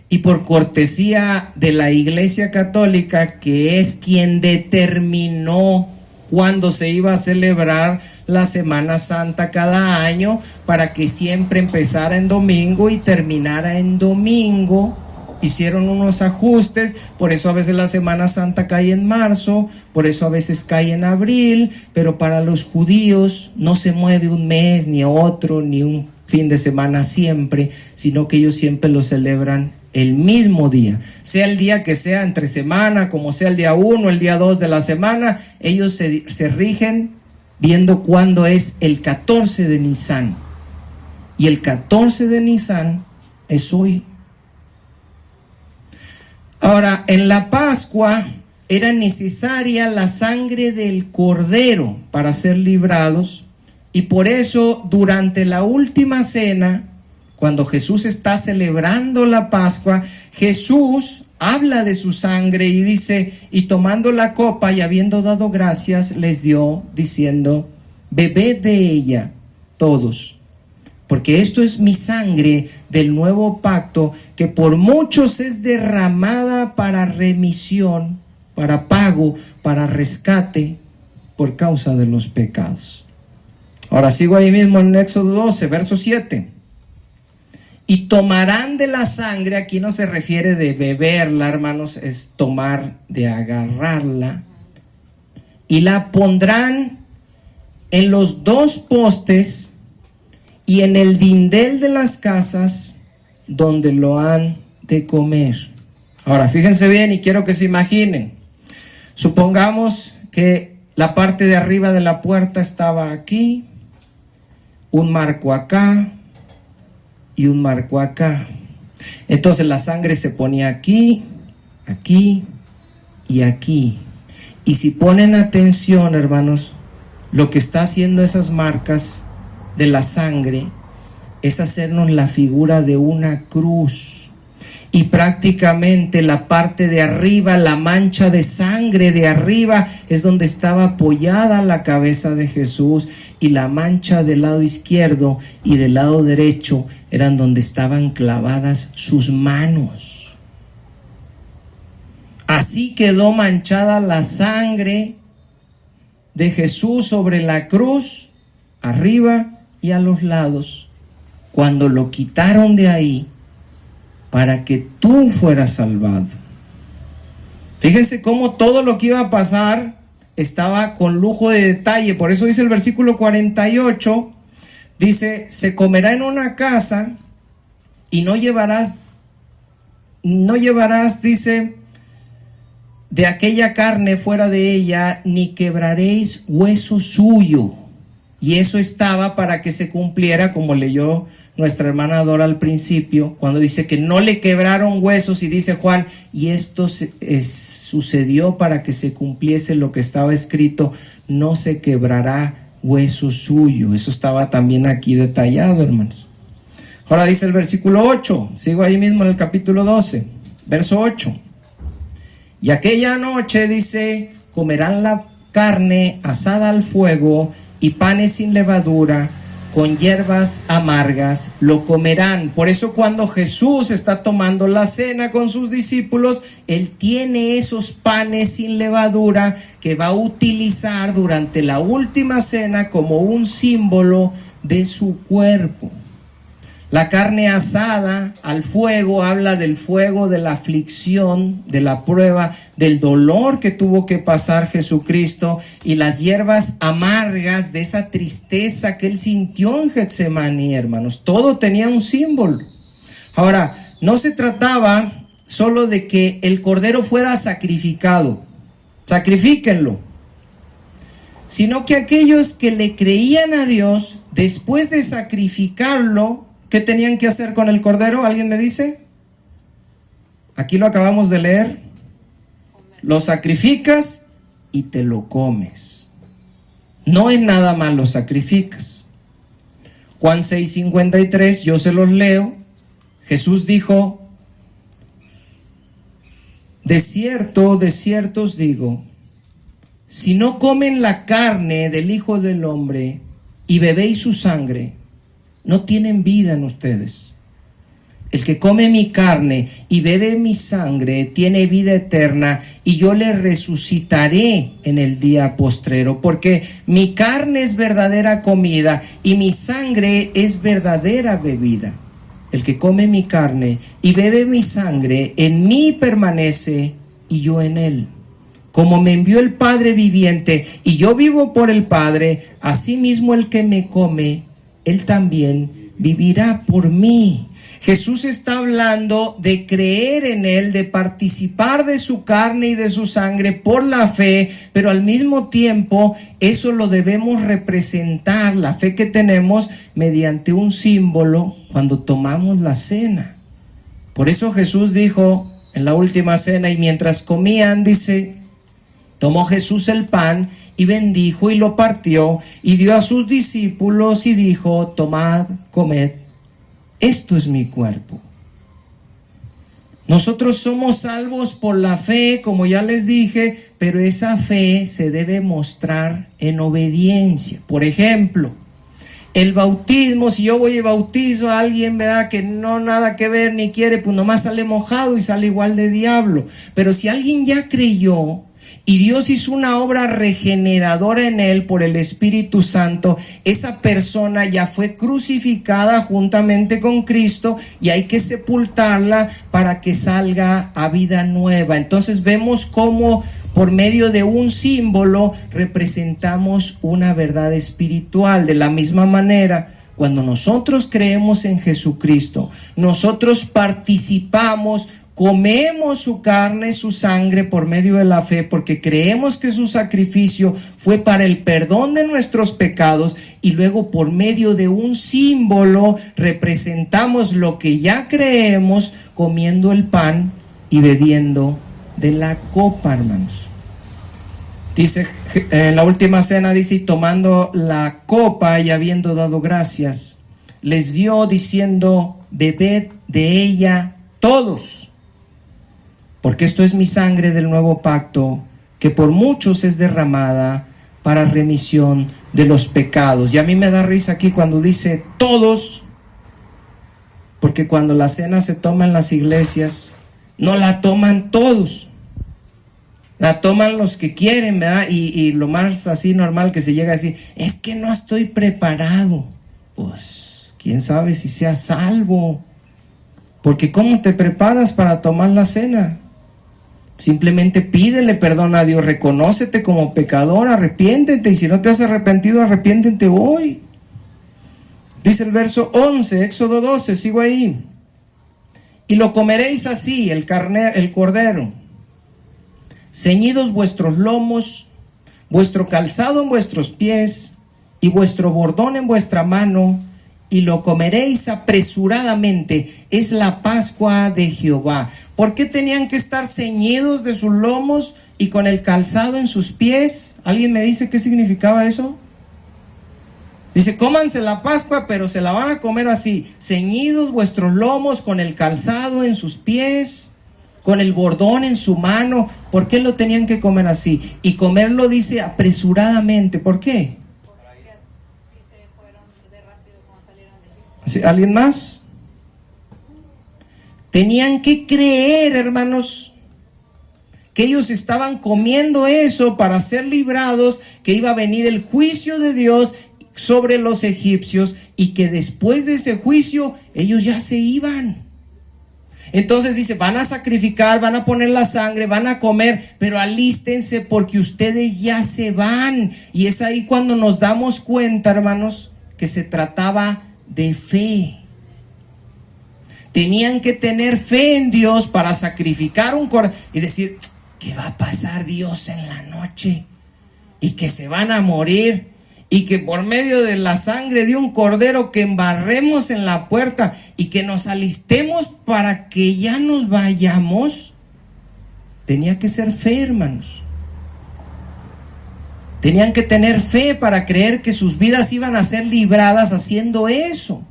[SPEAKER 1] y por cortesía de la Iglesia Católica, que es quien determinó cuándo se iba a celebrar la Semana Santa cada año, para que siempre empezara en domingo y terminara en domingo, hicieron unos ajustes. Por eso a veces la Semana Santa cae en marzo, por eso a veces cae en abril, pero para los judíos no se mueve un mes, ni otro, ni un fin de semana siempre, sino que ellos siempre lo celebran el mismo día, sea el día que sea entre semana, como sea el día 1, el día 2 de la semana, ellos se rigen viendo cuándo es el 14 de Nisan, y el 14 de Nisan es hoy. Ahora, en la Pascua era necesaria la sangre del cordero para ser librados, y por eso durante la última cena, cuando Jesús está celebrando la Pascua, Jesús habla de su sangre y dice, y tomando la copa y habiendo dado gracias, les dio, diciendo, bebed de ella todos, porque esto es mi sangre del nuevo pacto, que por muchos es derramada para remisión, para pago, para rescate, por causa de los pecados. Ahora sigo ahí mismo en Éxodo 12, verso 7. Y tomarán de la sangre, aquí no se refiere de beberla, hermanos, es tomar, de agarrarla, y la pondrán en los 2 postes y en el dindel de las casas donde lo han de comer. Ahora fíjense bien y quiero que se imaginen. Supongamos que la parte de arriba de la puerta estaba aquí, un marco acá y un marco acá. Entonces la sangre se ponía aquí, aquí y aquí. Y si ponen atención, hermanos, lo que está haciendo esas marcas de la sangre es hacernos la figura de una cruz. y prácticamente la parte de arriba, la mancha de sangre de arriba, es donde estaba apoyada la cabeza de Jesús, y la mancha del lado izquierdo y del lado derecho eran donde estaban clavadas sus manos. Así quedó manchada la sangre de Jesús sobre la cruz, arriba y a los lados, cuando lo quitaron de ahí para que tú fueras salvado. Fíjense cómo todo lo que iba a pasar estaba con lujo de detalle. Por eso dice el versículo 48, dice: se comerá en una casa y no llevarás, dice, de aquella carne fuera de ella, ni quebraréis hueso suyo. Y eso estaba para que se cumpliera, como leyó nuestra hermana Dora al principio, cuando dice que no le quebraron huesos, y dice Juan, y esto sucedió para que se cumpliese lo que estaba escrito: no se quebrará hueso suyo. Eso estaba también aquí detallado, hermanos. Ahora dice el versículo 8, sigo ahí mismo en el capítulo 12, verso 8. Y aquella noche, dice, comerán la carne asada al fuego y panes sin levadura, con hierbas amargas lo comerán. Por eso cuando Jesús está tomando la cena con sus discípulos, Él tiene esos panes sin levadura que va a utilizar durante la última cena como un símbolo de su cuerpo. La carne asada al fuego habla del fuego de la aflicción, de la prueba, del dolor que tuvo que pasar Jesucristo, y las hierbas amargas de esa tristeza que Él sintió en Getsemaní, hermanos. Todo tenía un símbolo. Ahora, no se trataba solo de que el cordero fuera sacrificado, sacrifíquenlo, sino que aquellos que le creían a Dios, después de sacrificarlo, ¿qué tenían que hacer con el cordero? ¿Alguien me dice? Aquí lo acabamos de leer. Lo sacrificas y te lo comes. No es nada más lo sacrificas. Juan 6:53, yo se los leo. Jesús dijo: de cierto os digo, si no comen la carne del Hijo del Hombre y bebéis su sangre, no tienen vida en ustedes. El que come mi carne y bebe mi sangre tiene vida eterna, y yo le resucitaré en el día postrero, porque mi carne es verdadera comida y mi sangre es verdadera bebida. El que come mi carne y bebe mi sangre, en mí permanece y yo en él. Como me envió el Padre viviente y yo vivo por el Padre, asimismo el que me come, él también vivirá por mí. Jesús está hablando de creer en Él, de participar de su carne y de su sangre por la fe, pero al mismo tiempo eso lo debemos representar, la fe que tenemos, mediante un símbolo cuando tomamos la cena. Por eso Jesús dijo en la última cena, y mientras comían, dice, tomó Jesús el pan y bendijo y lo partió y dio a sus discípulos y dijo: tomad, comed, esto es mi cuerpo. Nosotros somos salvos por la fe, como ya les dije, pero esa fe se debe mostrar en obediencia. Por ejemplo, el bautismo, si yo voy y bautizo a alguien, ¿verdad?, que no nada que ver ni quiere, pues nomás sale mojado y sale igual de diablo. Pero si alguien ya creyó y Dios hizo una obra regeneradora en él por el Espíritu Santo, esa persona ya fue crucificada juntamente con Cristo y hay que sepultarla para que salga a vida nueva. Entonces vemos cómo por medio de un símbolo representamos una verdad espiritual. De la misma manera, cuando nosotros creemos en Jesucristo, nosotros participamos, comemos su carne, su sangre por medio de la fe, porque creemos que su sacrificio fue para el perdón de nuestros pecados, y luego por medio de un símbolo representamos lo que ya creemos, comiendo el pan y bebiendo de la copa, hermanos. Dice, en la última cena dice, y tomando la copa y habiendo dado gracias, les dio diciendo: bebed de ella todos, porque esto es mi sangre del nuevo pacto, que por muchos es derramada para remisión de los pecados. Y a mí me da risa aquí cuando dice todos, porque cuando la cena se toma en las iglesias, no la toman todos, la toman los que quieren, ¿verdad? Y lo más así normal que se llega a decir, es que no estoy preparado. Pues, quién sabe si sea salvo, porque ¿cómo te preparas para tomar la cena? Simplemente pídele perdón a Dios, reconócete como pecador, arrepiéntete, y si no te has arrepentido, arrepiéntete hoy. Dice el verso 11, Éxodo 12, sigo ahí. Y lo comeréis así, el cordero, ceñidos vuestros lomos, vuestro calzado en vuestros pies, y vuestro bordón en vuestra mano, y lo comeréis apresuradamente. Es la Pascua de Jehová. ¿Por qué tenían que estar ceñidos de sus lomos y con el calzado en sus pies? ¿Alguien me dice qué significaba eso? Dice, cómanse la Pascua, pero se la van a comer así, ceñidos vuestros lomos, con el calzado en sus pies, con el bordón en su mano. ¿Por qué lo tenían que comer así? Y comerlo, dice, apresuradamente. ¿Por qué? ¿Alguien más? Tenían que creer, hermanos, que ellos estaban comiendo eso para ser librados, que iba a venir el juicio de Dios sobre los egipcios, y que después de ese juicio ellos ya se iban. Entonces dice, van a sacrificar, van a poner la sangre, van a comer, pero alístense porque ustedes ya se van. Y es ahí cuando nos damos cuenta, hermanos, que se trataba de fe. Tenían que tener fe en Dios para sacrificar un cordero y decir, ¿qué va a pasar Dios en la noche? Y que se van a morir, y que por medio de la sangre de un cordero que embarremos en la puerta y que nos alistemos para que ya nos vayamos. Tenía que ser fe, hermanos. Tenían que tener fe para creer que sus vidas iban a ser libradas haciendo eso.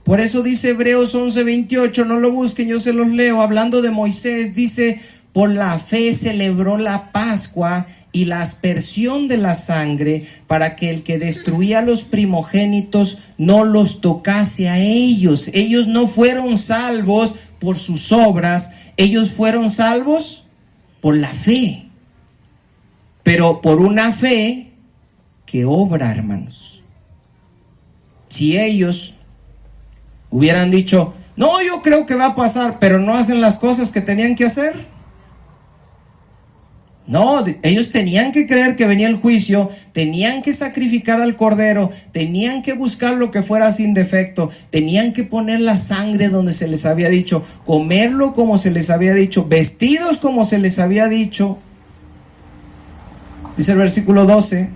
[SPEAKER 1] Por eso dice Hebreos 11:28, no lo busquen, yo se los leo, hablando de Moisés, dice, por la fe celebró la Pascua y la aspersión de la sangre, para que el que destruía a los primogénitos no los tocase a ellos. Ellos no fueron salvos por sus obras, ellos fueron salvos por la fe. Pero por una fe que obra, hermanos. Si ellos hubieran dicho, no, yo creo que va a pasar, pero no hacen las cosas que tenían que hacer. No, ellos tenían que creer que venía el juicio, tenían que sacrificar al cordero, tenían que buscar lo que fuera sin defecto, tenían que poner la sangre donde se les había dicho, comerlo como se les había dicho, vestidos como se les había dicho. Dice el versículo 12,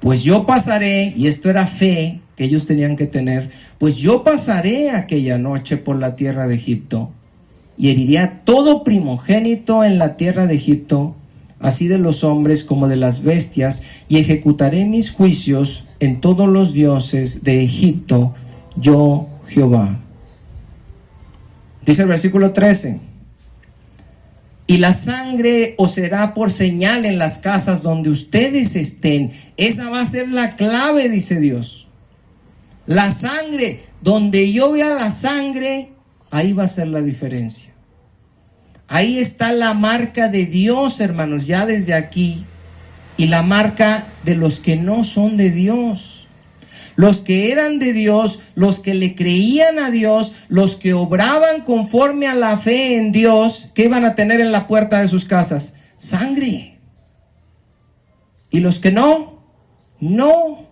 [SPEAKER 1] pues yo pasaré, y esto era fe que ellos tenían que tener, pues yo pasaré aquella noche por la tierra de Egipto, y heriré a todo primogénito en la tierra de Egipto, así de los hombres como de las bestias, y ejecutaré mis juicios en todos los dioses de Egipto, yo Jehová. Dice el versículo 13, y la sangre os será por señal en las casas donde ustedes estén. Esa va a ser la clave, dice Dios. La sangre, donde yo vea la sangre, ahí va a ser la diferencia. Ahí está la marca de Dios, hermanos, ya desde aquí. Y la marca de los que no son de Dios. Los que eran de Dios, los que le creían a Dios, los que obraban conforme a la fe en Dios, ¿qué iban a tener en la puerta de sus casas? Sangre. Y los que no, no.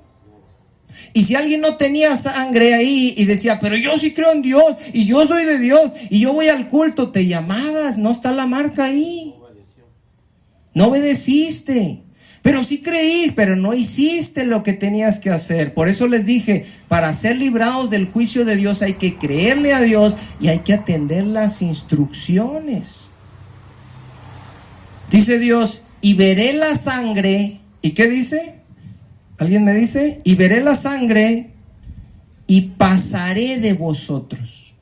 [SPEAKER 1] Y si alguien no tenía sangre ahí y decía, pero yo sí creo en Dios, y yo soy de Dios, y yo voy al culto, te llamabas, no está la marca ahí. No obedeciste. Pero sí creís, pero no hiciste lo que tenías que hacer. Por eso les dije, para ser librados del juicio de Dios hay que creerle a Dios y hay que atender las instrucciones. Dice Dios, y veré la sangre. ¿Y qué dice? ¿Alguien me dice? Y veré la sangre y pasaré de vosotros.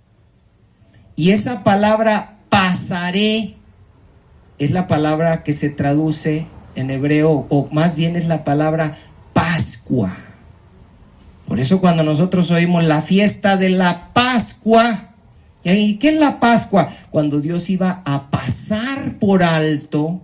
[SPEAKER 1] Y esa palabra pasaré es la palabra que se traduce en hebreo, o más bien es la palabra Pascua. Por eso cuando nosotros oímos la fiesta de la Pascua, ¿y qué es la Pascua? Cuando Dios iba a pasar por alto,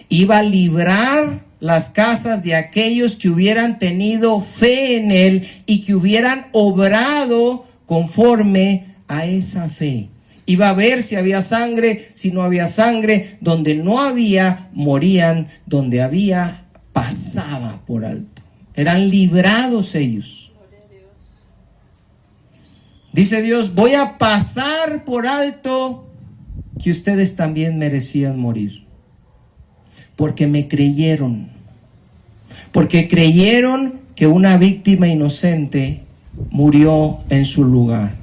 [SPEAKER 1] iba a librar las casas de aquellos que hubieran tenido fe en Él y que hubieran obrado conforme a esa fe. Iba a ver si había sangre, si no había sangre. Donde no había, morían. Donde había, pasaba por alto. Eran librados ellos. Dice Dios, voy a pasar por alto que ustedes también merecían morir. Porque me creyeron. Porque creyeron que una víctima inocente murió en su lugar.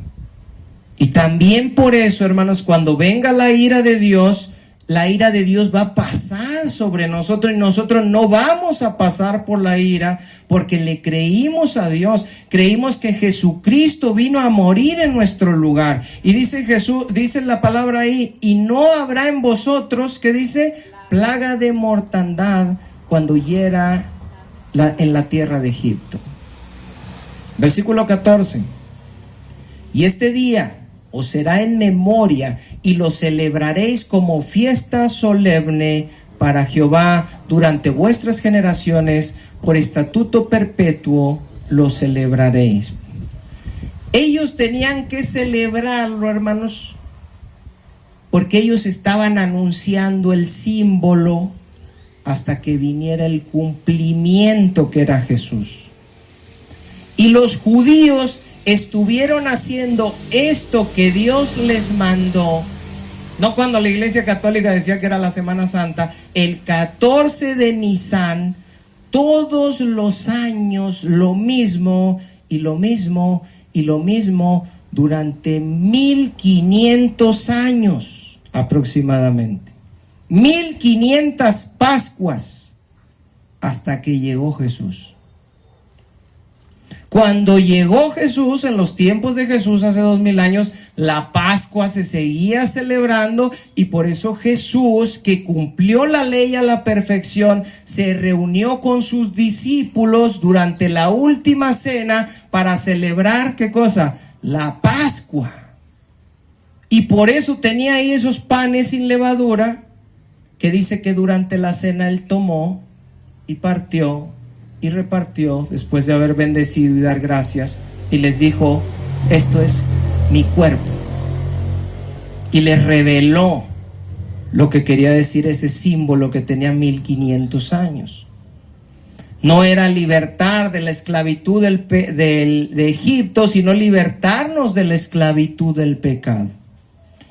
[SPEAKER 1] Y también por eso, hermanos, cuando venga la ira de Dios va a pasar sobre nosotros y nosotros no vamos a pasar por la ira porque le creímos a Dios, creímos que Jesucristo vino a morir en nuestro lugar. Y dice Jesús, dice la palabra ahí, y no habrá en vosotros, ¿qué dice? Plaga de mortandad cuando hiera en la tierra de Egipto. Versículo 14. Y este día os será en memoria y lo celebraréis como fiesta solemne para Jehová durante vuestras generaciones, por estatuto perpetuo lo celebraréis. Ellos tenían que celebrarlo, hermanos, porque ellos estaban anunciando el símbolo hasta que viniera el cumplimiento que era Jesús. Y los judíos estuvieron haciendo esto que Dios les mandó, no cuando la Iglesia Católica decía que era la Semana Santa, el 14 de Nisan, todos los años lo mismo y lo mismo y lo mismo durante 1500 años aproximadamente. 1500 Pascuas hasta que llegó Jesús. Cuando llegó Jesús, en los tiempos de Jesús, hace 2000 años, la Pascua se seguía celebrando y por eso Jesús, que cumplió la ley a la perfección, se reunió con sus discípulos durante la última cena para celebrar, ¿qué cosa? La Pascua. Y por eso tenía ahí esos panes sin levadura, que dice que durante la cena él tomó y partió y repartió después de haber bendecido y dar gracias y les dijo, esto es mi cuerpo. Y les reveló lo que quería decir ese símbolo que tenía 1500 años. No era libertar de la esclavitud de Egipto, sino libertarnos de la esclavitud del pecado.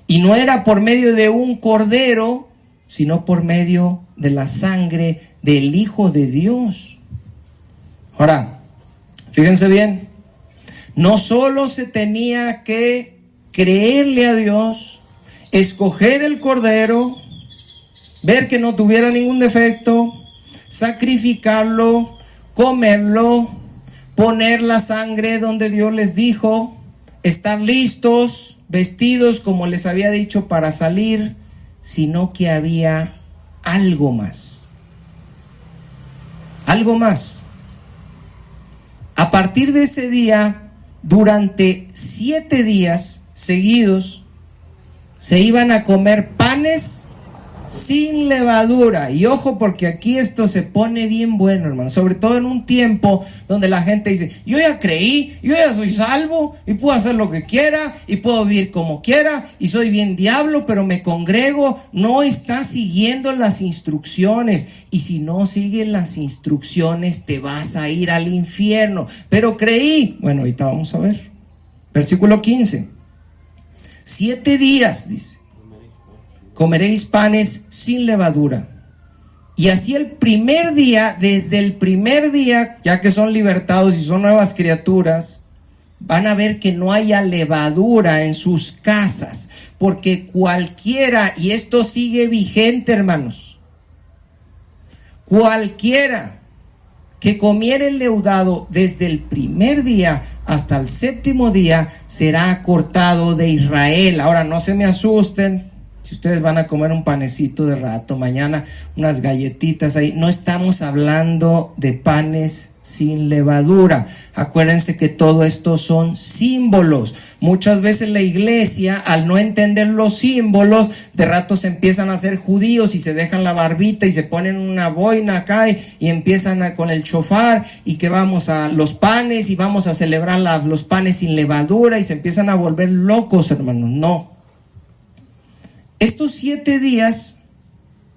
[SPEAKER 1] Y no era por medio de un cordero, sino por medio de la sangre del Hijo de Dios. Ahora, fíjense bien, no solo se tenía que creerle a Dios, escoger el cordero, ver que no tuviera ningún defecto, sacrificarlo, comerlo, poner la sangre donde Dios les dijo, estar listos, vestidos como les había dicho para salir, sino que había algo más. Algo más. A partir de ese día, durante 7 días seguidos, se iban a comer panes sin levadura. Y ojo, porque aquí esto se pone bien bueno, hermano. Sobre todo en un tiempo donde la gente dice, yo ya creí, yo ya soy salvo y puedo hacer lo que quiera y puedo vivir como quiera y soy bien diablo, pero me congrego. No está siguiendo las instrucciones. Y si no sigues las instrucciones, te vas a ir al infierno. Pero creí. Bueno, ahorita vamos a ver. Versículo 15. 7 días, dice, comeréis panes sin levadura. Y así el primer día, desde el primer día, ya que son libertados y son nuevas criaturas, van a ver que no haya levadura en sus casas. Porque cualquiera, y esto sigue vigente, hermanos, cualquiera que comiere el leudado desde el primer día hasta el séptimo día será cortado de Israel. Ahora no se me asusten. Si ustedes van a comer un panecito de rato, mañana unas galletitas ahí, no estamos hablando de panes sin levadura. Acuérdense que todo esto son símbolos. Muchas veces la iglesia, al no entender los símbolos, de rato se empiezan a hacer judíos y se dejan la barbita y se ponen una boina acá y empiezan con el shofar y que vamos a los panes y vamos a celebrar los panes sin levadura y se empiezan a volver locos, hermanos. No. Estos 7 días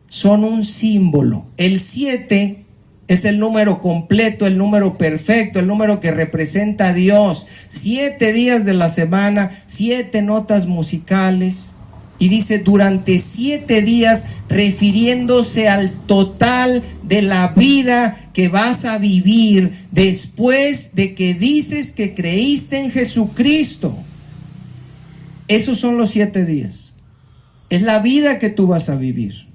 [SPEAKER 1] son un símbolo. El 7 es el número completo, el número perfecto, el número que representa a Dios. 7 días de la semana, 7 notas musicales. Y dice durante 7 días, refiriéndose al total de la vida que vas a vivir después de que dices que creíste en Jesucristo. Esos son los 7 días. Es la vida que tú vas a vivir.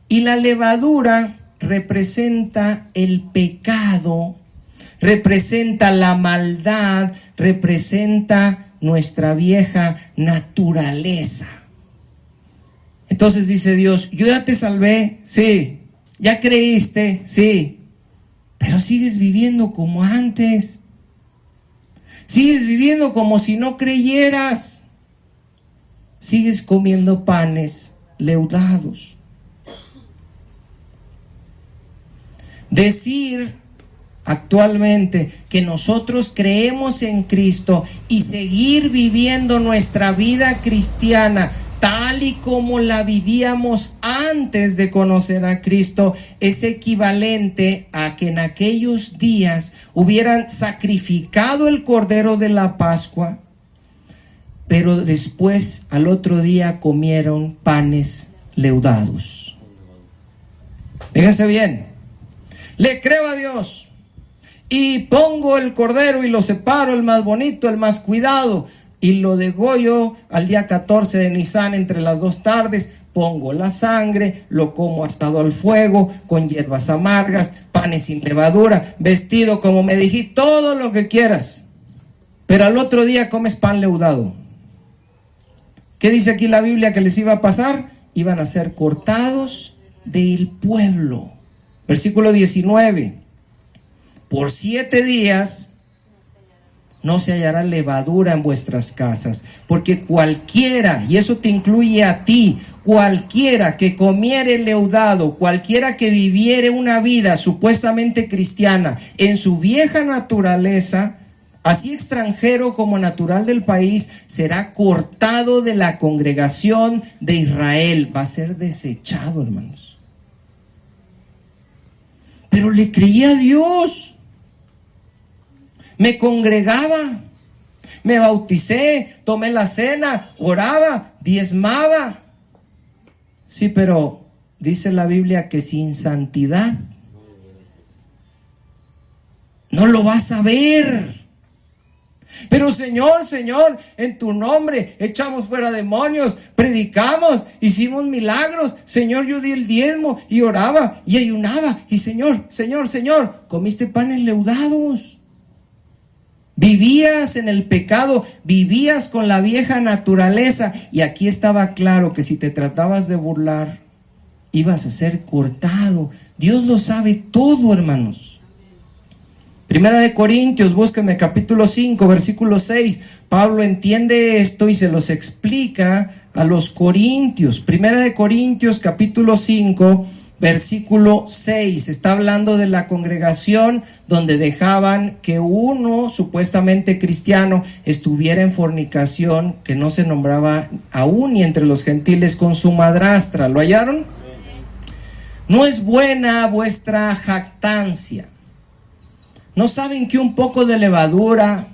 [SPEAKER 1] Y la levadura representa el pecado, representa la maldad, representa nuestra vieja naturaleza. Entonces dice Dios, yo ya te salvé, sí, ya creíste, sí, pero sigues viviendo como antes. Sigues viviendo como si no creyeras. Sigues comiendo panes leudados. Decir actualmente que nosotros creemos en Cristo y seguir viviendo nuestra vida cristiana tal y como la vivíamos antes de conocer a Cristo es equivalente a que en aquellos días hubieran sacrificado el cordero de la Pascua, pero después al otro día comieron panes leudados. Fíjense bien, le creo a Dios y pongo el cordero y lo separo, el más bonito, el más cuidado, y lo degollo al día 14 de Nisan entre las 2 tardes, pongo la sangre, lo como asado al fuego, con hierbas amargas, panes sin levadura, vestido como me dijiste, todo lo que quieras, pero al otro día comes pan leudado. ¿Qué dice aquí la Biblia que les iba a pasar? Iban a ser cortados del pueblo. Versículo 19. Por 7 días no se hallará levadura en vuestras casas, porque cualquiera, y eso te incluye a ti, cualquiera que comiere leudado, cualquiera que viviere una vida supuestamente cristiana en su vieja naturaleza, así extranjero como natural del país, será cortado de la congregación de Israel. Va a ser desechado, hermanos. Pero le creí a Dios. Me congregaba, me bauticé, tomé la cena, oraba, diezmaba. Sí, pero dice la Biblia que sin santidad no lo vas a ver. Pero Señor, en tu nombre echamos fuera demonios, predicamos, hicimos milagros. Señor, yo di el diezmo y oraba y ayunaba. Y Señor, comiste panes leudados. Vivías en el pecado, vivías con la vieja naturaleza. Y aquí estaba claro que si te tratabas de burlar, ibas a ser cortado. Dios lo sabe todo, hermanos. Primera de Corintios, búsquenme capítulo 5, versículo 6. Pablo entiende esto y se los explica a los corintios. Primera de Corintios, capítulo 5, versículo 6. Está hablando de la congregación donde dejaban que uno supuestamente cristiano estuviera en fornicación, que no se nombraba aún ni entre los gentiles, con su madrastra. ¿Lo hallaron? No es buena vuestra jactancia. ¿No saben que un poco de levadura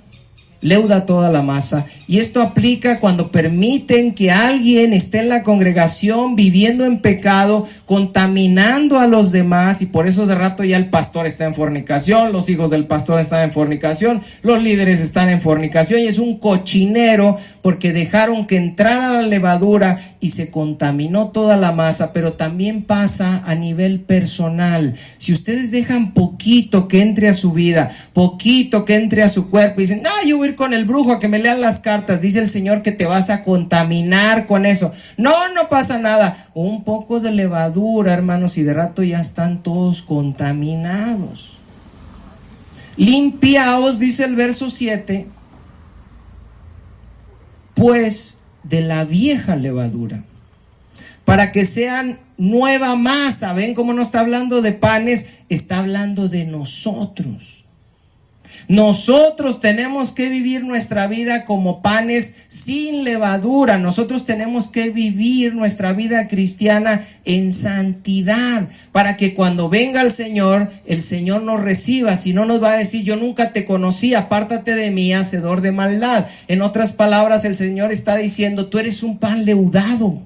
[SPEAKER 1] leuda toda la masa? Y esto aplica cuando permiten que alguien esté en la congregación viviendo en pecado, contaminando a los demás, y por eso de rato ya el pastor está en fornicación, los hijos del pastor están en fornicación, los líderes están en fornicación, y es un cochinero porque dejaron que entrara la levadura y se contaminó toda la masa, pero también pasa a nivel personal. Si ustedes dejan poquito que entre a su vida, poquito que entre a su cuerpo y dicen, yo voy a ir con el brujo a que me lean las cartas, dice el Señor que te vas a contaminar con eso. No pasa nada. Un poco de levadura, hermanos, y de rato ya están todos contaminados. Limpiaos, dice el verso 7, pues de la vieja levadura, para que sean nueva masa. ¿Ven cómo no está hablando de panes? Está hablando de nosotros. Nosotros tenemos que vivir nuestra vida como panes sin levadura. Nosotros tenemos que vivir nuestra vida cristiana en santidad, para que cuando venga el Señor nos reciba. Si no, nos va a decir, yo nunca te conocí, apártate de mí, hacedor de maldad. En otras palabras, el Señor está diciendo, tú eres un pan leudado.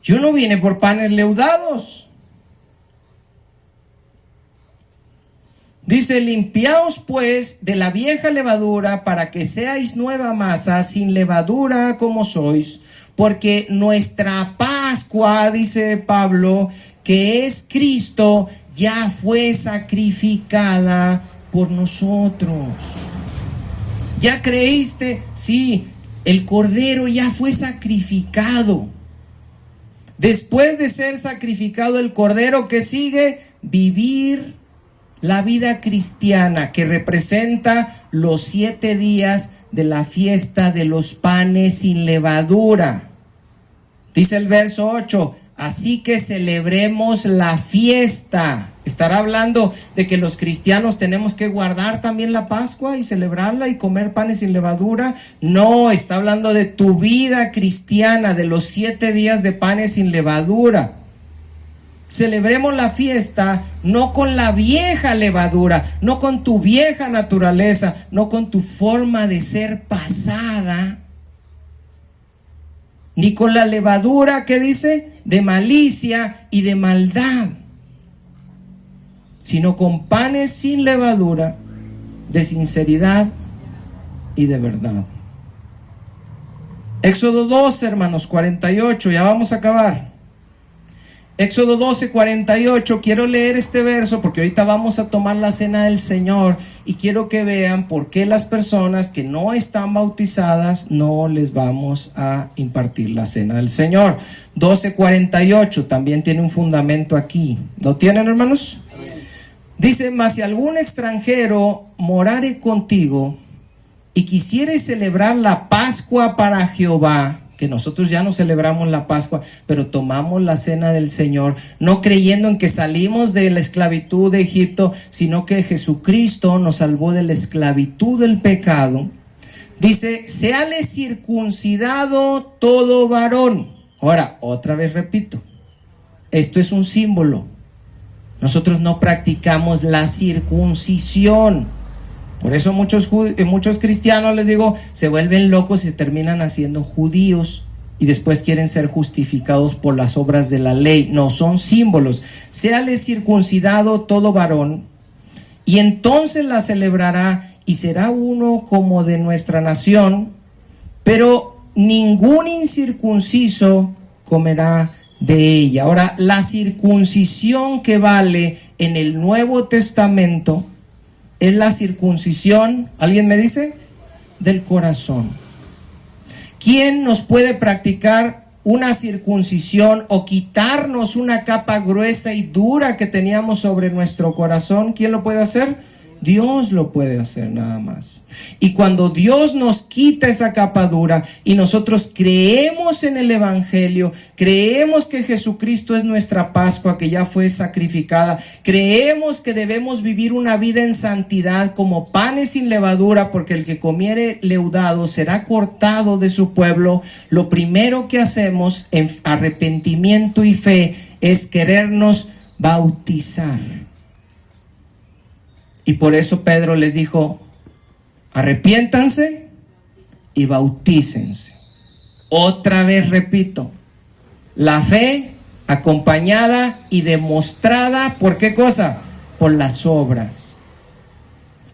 [SPEAKER 1] Yo no vine por panes leudados. Dice, limpiaos pues de la vieja levadura para que seáis nueva masa, sin levadura como sois, porque nuestra Pascua, dice Pablo, que es Cristo, ya fue sacrificada por nosotros. ¿Ya creíste? Sí, el Cordero ya fue sacrificado. Después de ser sacrificado el Cordero, ¿qué sigue? Vivir la vida cristiana, que representa los 7 días de la fiesta de los panes sin levadura. Dice el verso 8, así que celebremos la fiesta. ¿Estará hablando de que los cristianos tenemos que guardar también la Pascua y celebrarla y comer panes sin levadura? No, está hablando de tu vida cristiana, de los 7 días de panes sin levadura. Celebremos la fiesta no con la vieja levadura, no con tu vieja naturaleza, no con tu forma de ser pasada, ni con la levadura, ¿qué dice? De malicia y de maldad, sino con panes sin levadura, de sinceridad y de verdad. Éxodo 12, hermanos, 48, ya vamos a acabar. Éxodo 12, 48, quiero leer este verso porque ahorita vamos a tomar la cena del Señor y quiero que vean por qué las personas que no están bautizadas no les vamos a impartir la cena del Señor. 12, 48, también tiene un fundamento aquí. ¿Lo tienen, hermanos? Dice, mas si algún extranjero morare contigo y quisiere celebrar la Pascua para Jehová, que nosotros ya no celebramos la Pascua, pero tomamos la cena del Señor, no creyendo en que salimos de la esclavitud de Egipto, sino que Jesucristo nos salvó de la esclavitud del pecado. Dice, séale circuncidado todo varón. Ahora, otra vez repito, esto es un símbolo. Nosotros no practicamos la circuncisión. Por eso muchos cristianos, les digo, se vuelven locos y se terminan haciendo judíos y después quieren ser justificados por las obras de la ley. No, son símbolos. Séale circuncidado todo varón, y entonces la celebrará y será uno como de nuestra nación, pero ningún incircunciso comerá de ella. Ahora, la circuncisión que vale en el Nuevo Testamento es la circuncisión, ¿alguien me dice? Del corazón. ¿Quién nos puede practicar una circuncisión o quitarnos una capa gruesa y dura que teníamos sobre nuestro corazón? ¿Quién lo puede hacer? Dios lo puede hacer nada más. Y cuando Dios nos quita esa capa dura y nosotros creemos en el Evangelio, creemos que Jesucristo es nuestra Pascua, que ya fue sacrificada, creemos que debemos vivir una vida en santidad como panes sin levadura, porque el que comiere leudado será cortado de su pueblo, lo primero que hacemos en arrepentimiento y fe es querernos bautizar. Y por eso Pedro les dijo, arrepiéntanse y bautícense. Otra vez repito, la fe acompañada y demostrada, ¿por qué cosa? Por las obras.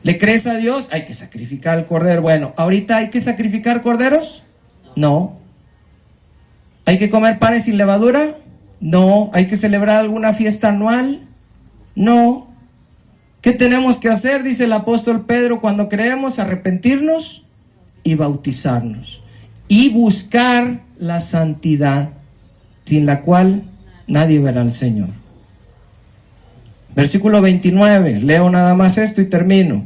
[SPEAKER 1] ¿Le crees a Dios? Hay que sacrificar al cordero. Bueno, ¿ahorita hay que sacrificar corderos? No. ¿Hay que comer panes sin levadura? No. ¿Hay que celebrar alguna fiesta anual? No. ¿Qué tenemos que hacer? Dice el apóstol Pedro, cuando creemos, arrepentirnos y bautizarnos. Y buscar la santidad, sin la cual nadie verá al Señor. Versículo 29, leo nada más esto y termino.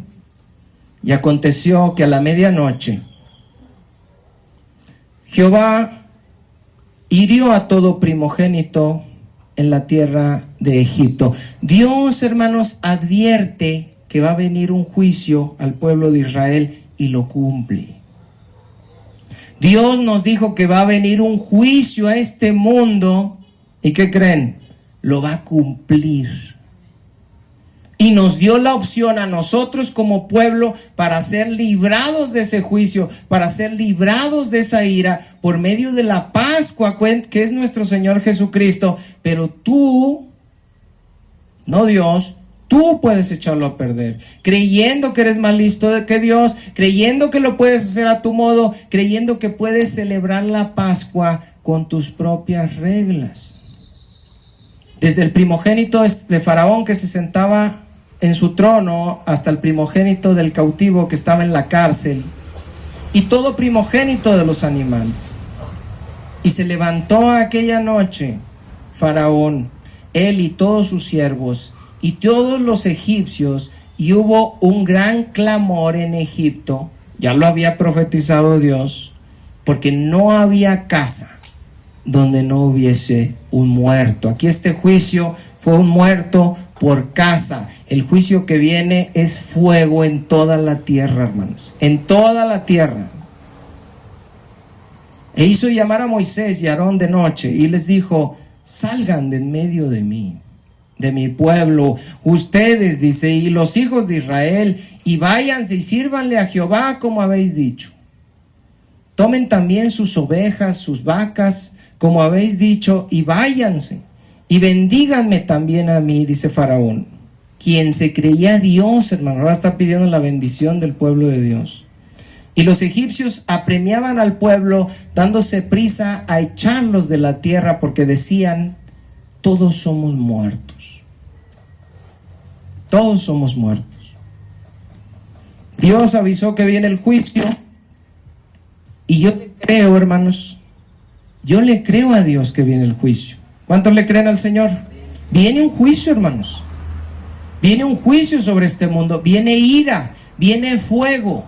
[SPEAKER 1] Y aconteció que a la medianoche Jehová hirió a todo primogénito en la tierra de Egipto. Dios, hermanos, advierte que va a venir un juicio al pueblo de Israel y lo cumple. Dios nos dijo que va a venir un juicio a este mundo. ¿Y qué creen? Lo va a cumplir. Y nos dio la opción a nosotros como pueblo para ser librados de ese juicio, para ser librados de esa ira por medio de la Pascua, que es nuestro Señor Jesucristo. Pero tú, no Dios, tú puedes echarlo a perder, creyendo que eres más listo que Dios, creyendo que lo puedes hacer a tu modo, creyendo que puedes celebrar la Pascua con tus propias reglas. Desde el primogénito de Faraón que se sentaba en su trono hasta el primogénito del cautivo que estaba en la cárcel y todo primogénito de los animales. Y se levantó aquella noche Faraón, él y todos sus siervos y todos los egipcios, y hubo un gran clamor en Egipto. Ya lo había profetizado Dios, porque no había casa donde no hubiese un muerto. Aquí este juicio fue un muerto por casa. El juicio que viene es fuego en toda la tierra, hermanos, en toda la tierra. E hizo llamar a Moisés y a Aarón de noche y les dijo: salgan de en medio de mí, de mi pueblo, ustedes, dice, y los hijos de Israel, y váyanse y sírvanle a Jehová como habéis dicho. Tomen también sus ovejas, sus vacas, como habéis dicho, y váyanse, y bendíganme también a mí, dice Faraón, quien se creía Dios, hermano. Ahora está pidiendo la bendición del pueblo de Dios. Y los egipcios apremiaban al pueblo, dándose prisa a echarlos de la tierra, porque decían: todos somos muertos. Todos somos muertos. Dios avisó que viene el juicio. Y yo le creo, hermanos, yo le creo a Dios que viene el juicio. ¿Cuántos le creen al Señor? Viene un juicio, hermanos. Viene un juicio sobre este mundo. Viene ira, viene fuego.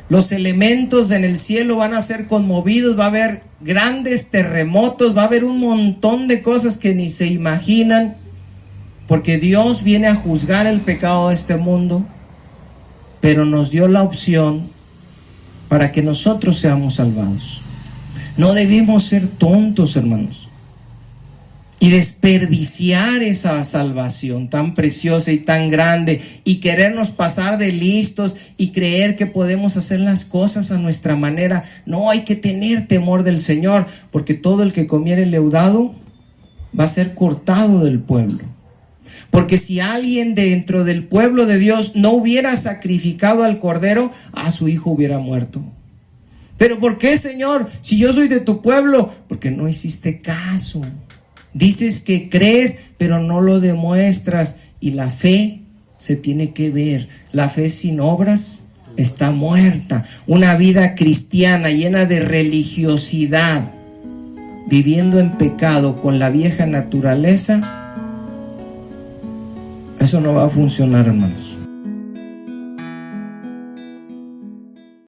[SPEAKER 1] Los elementos en el cielo van a ser conmovidos, va a haber grandes terremotos, va a haber un montón de cosas que ni se imaginan, porque Dios viene a juzgar el pecado de este mundo, pero nos dio la opción para que nosotros seamos salvados. No debemos ser tontos, hermanos, y desperdiciar esa salvación tan preciosa y tan grande, y querernos pasar de listos y creer que podemos hacer las cosas a nuestra manera. No, hay que tener temor del Señor, porque todo el que comiere leudado va a ser cortado del pueblo. Porque si alguien dentro del pueblo de Dios no hubiera sacrificado al cordero, su hijo hubiera muerto. ¿Pero por qué, Señor? Si yo soy de tu pueblo. Porque no hiciste caso. Dices que crees, pero no lo demuestras. Y la fe se tiene que ver. La fe sin obras está muerta. Una vida cristiana llena de religiosidad, viviendo en pecado con la vieja naturaleza, eso no va a funcionar, hermanos.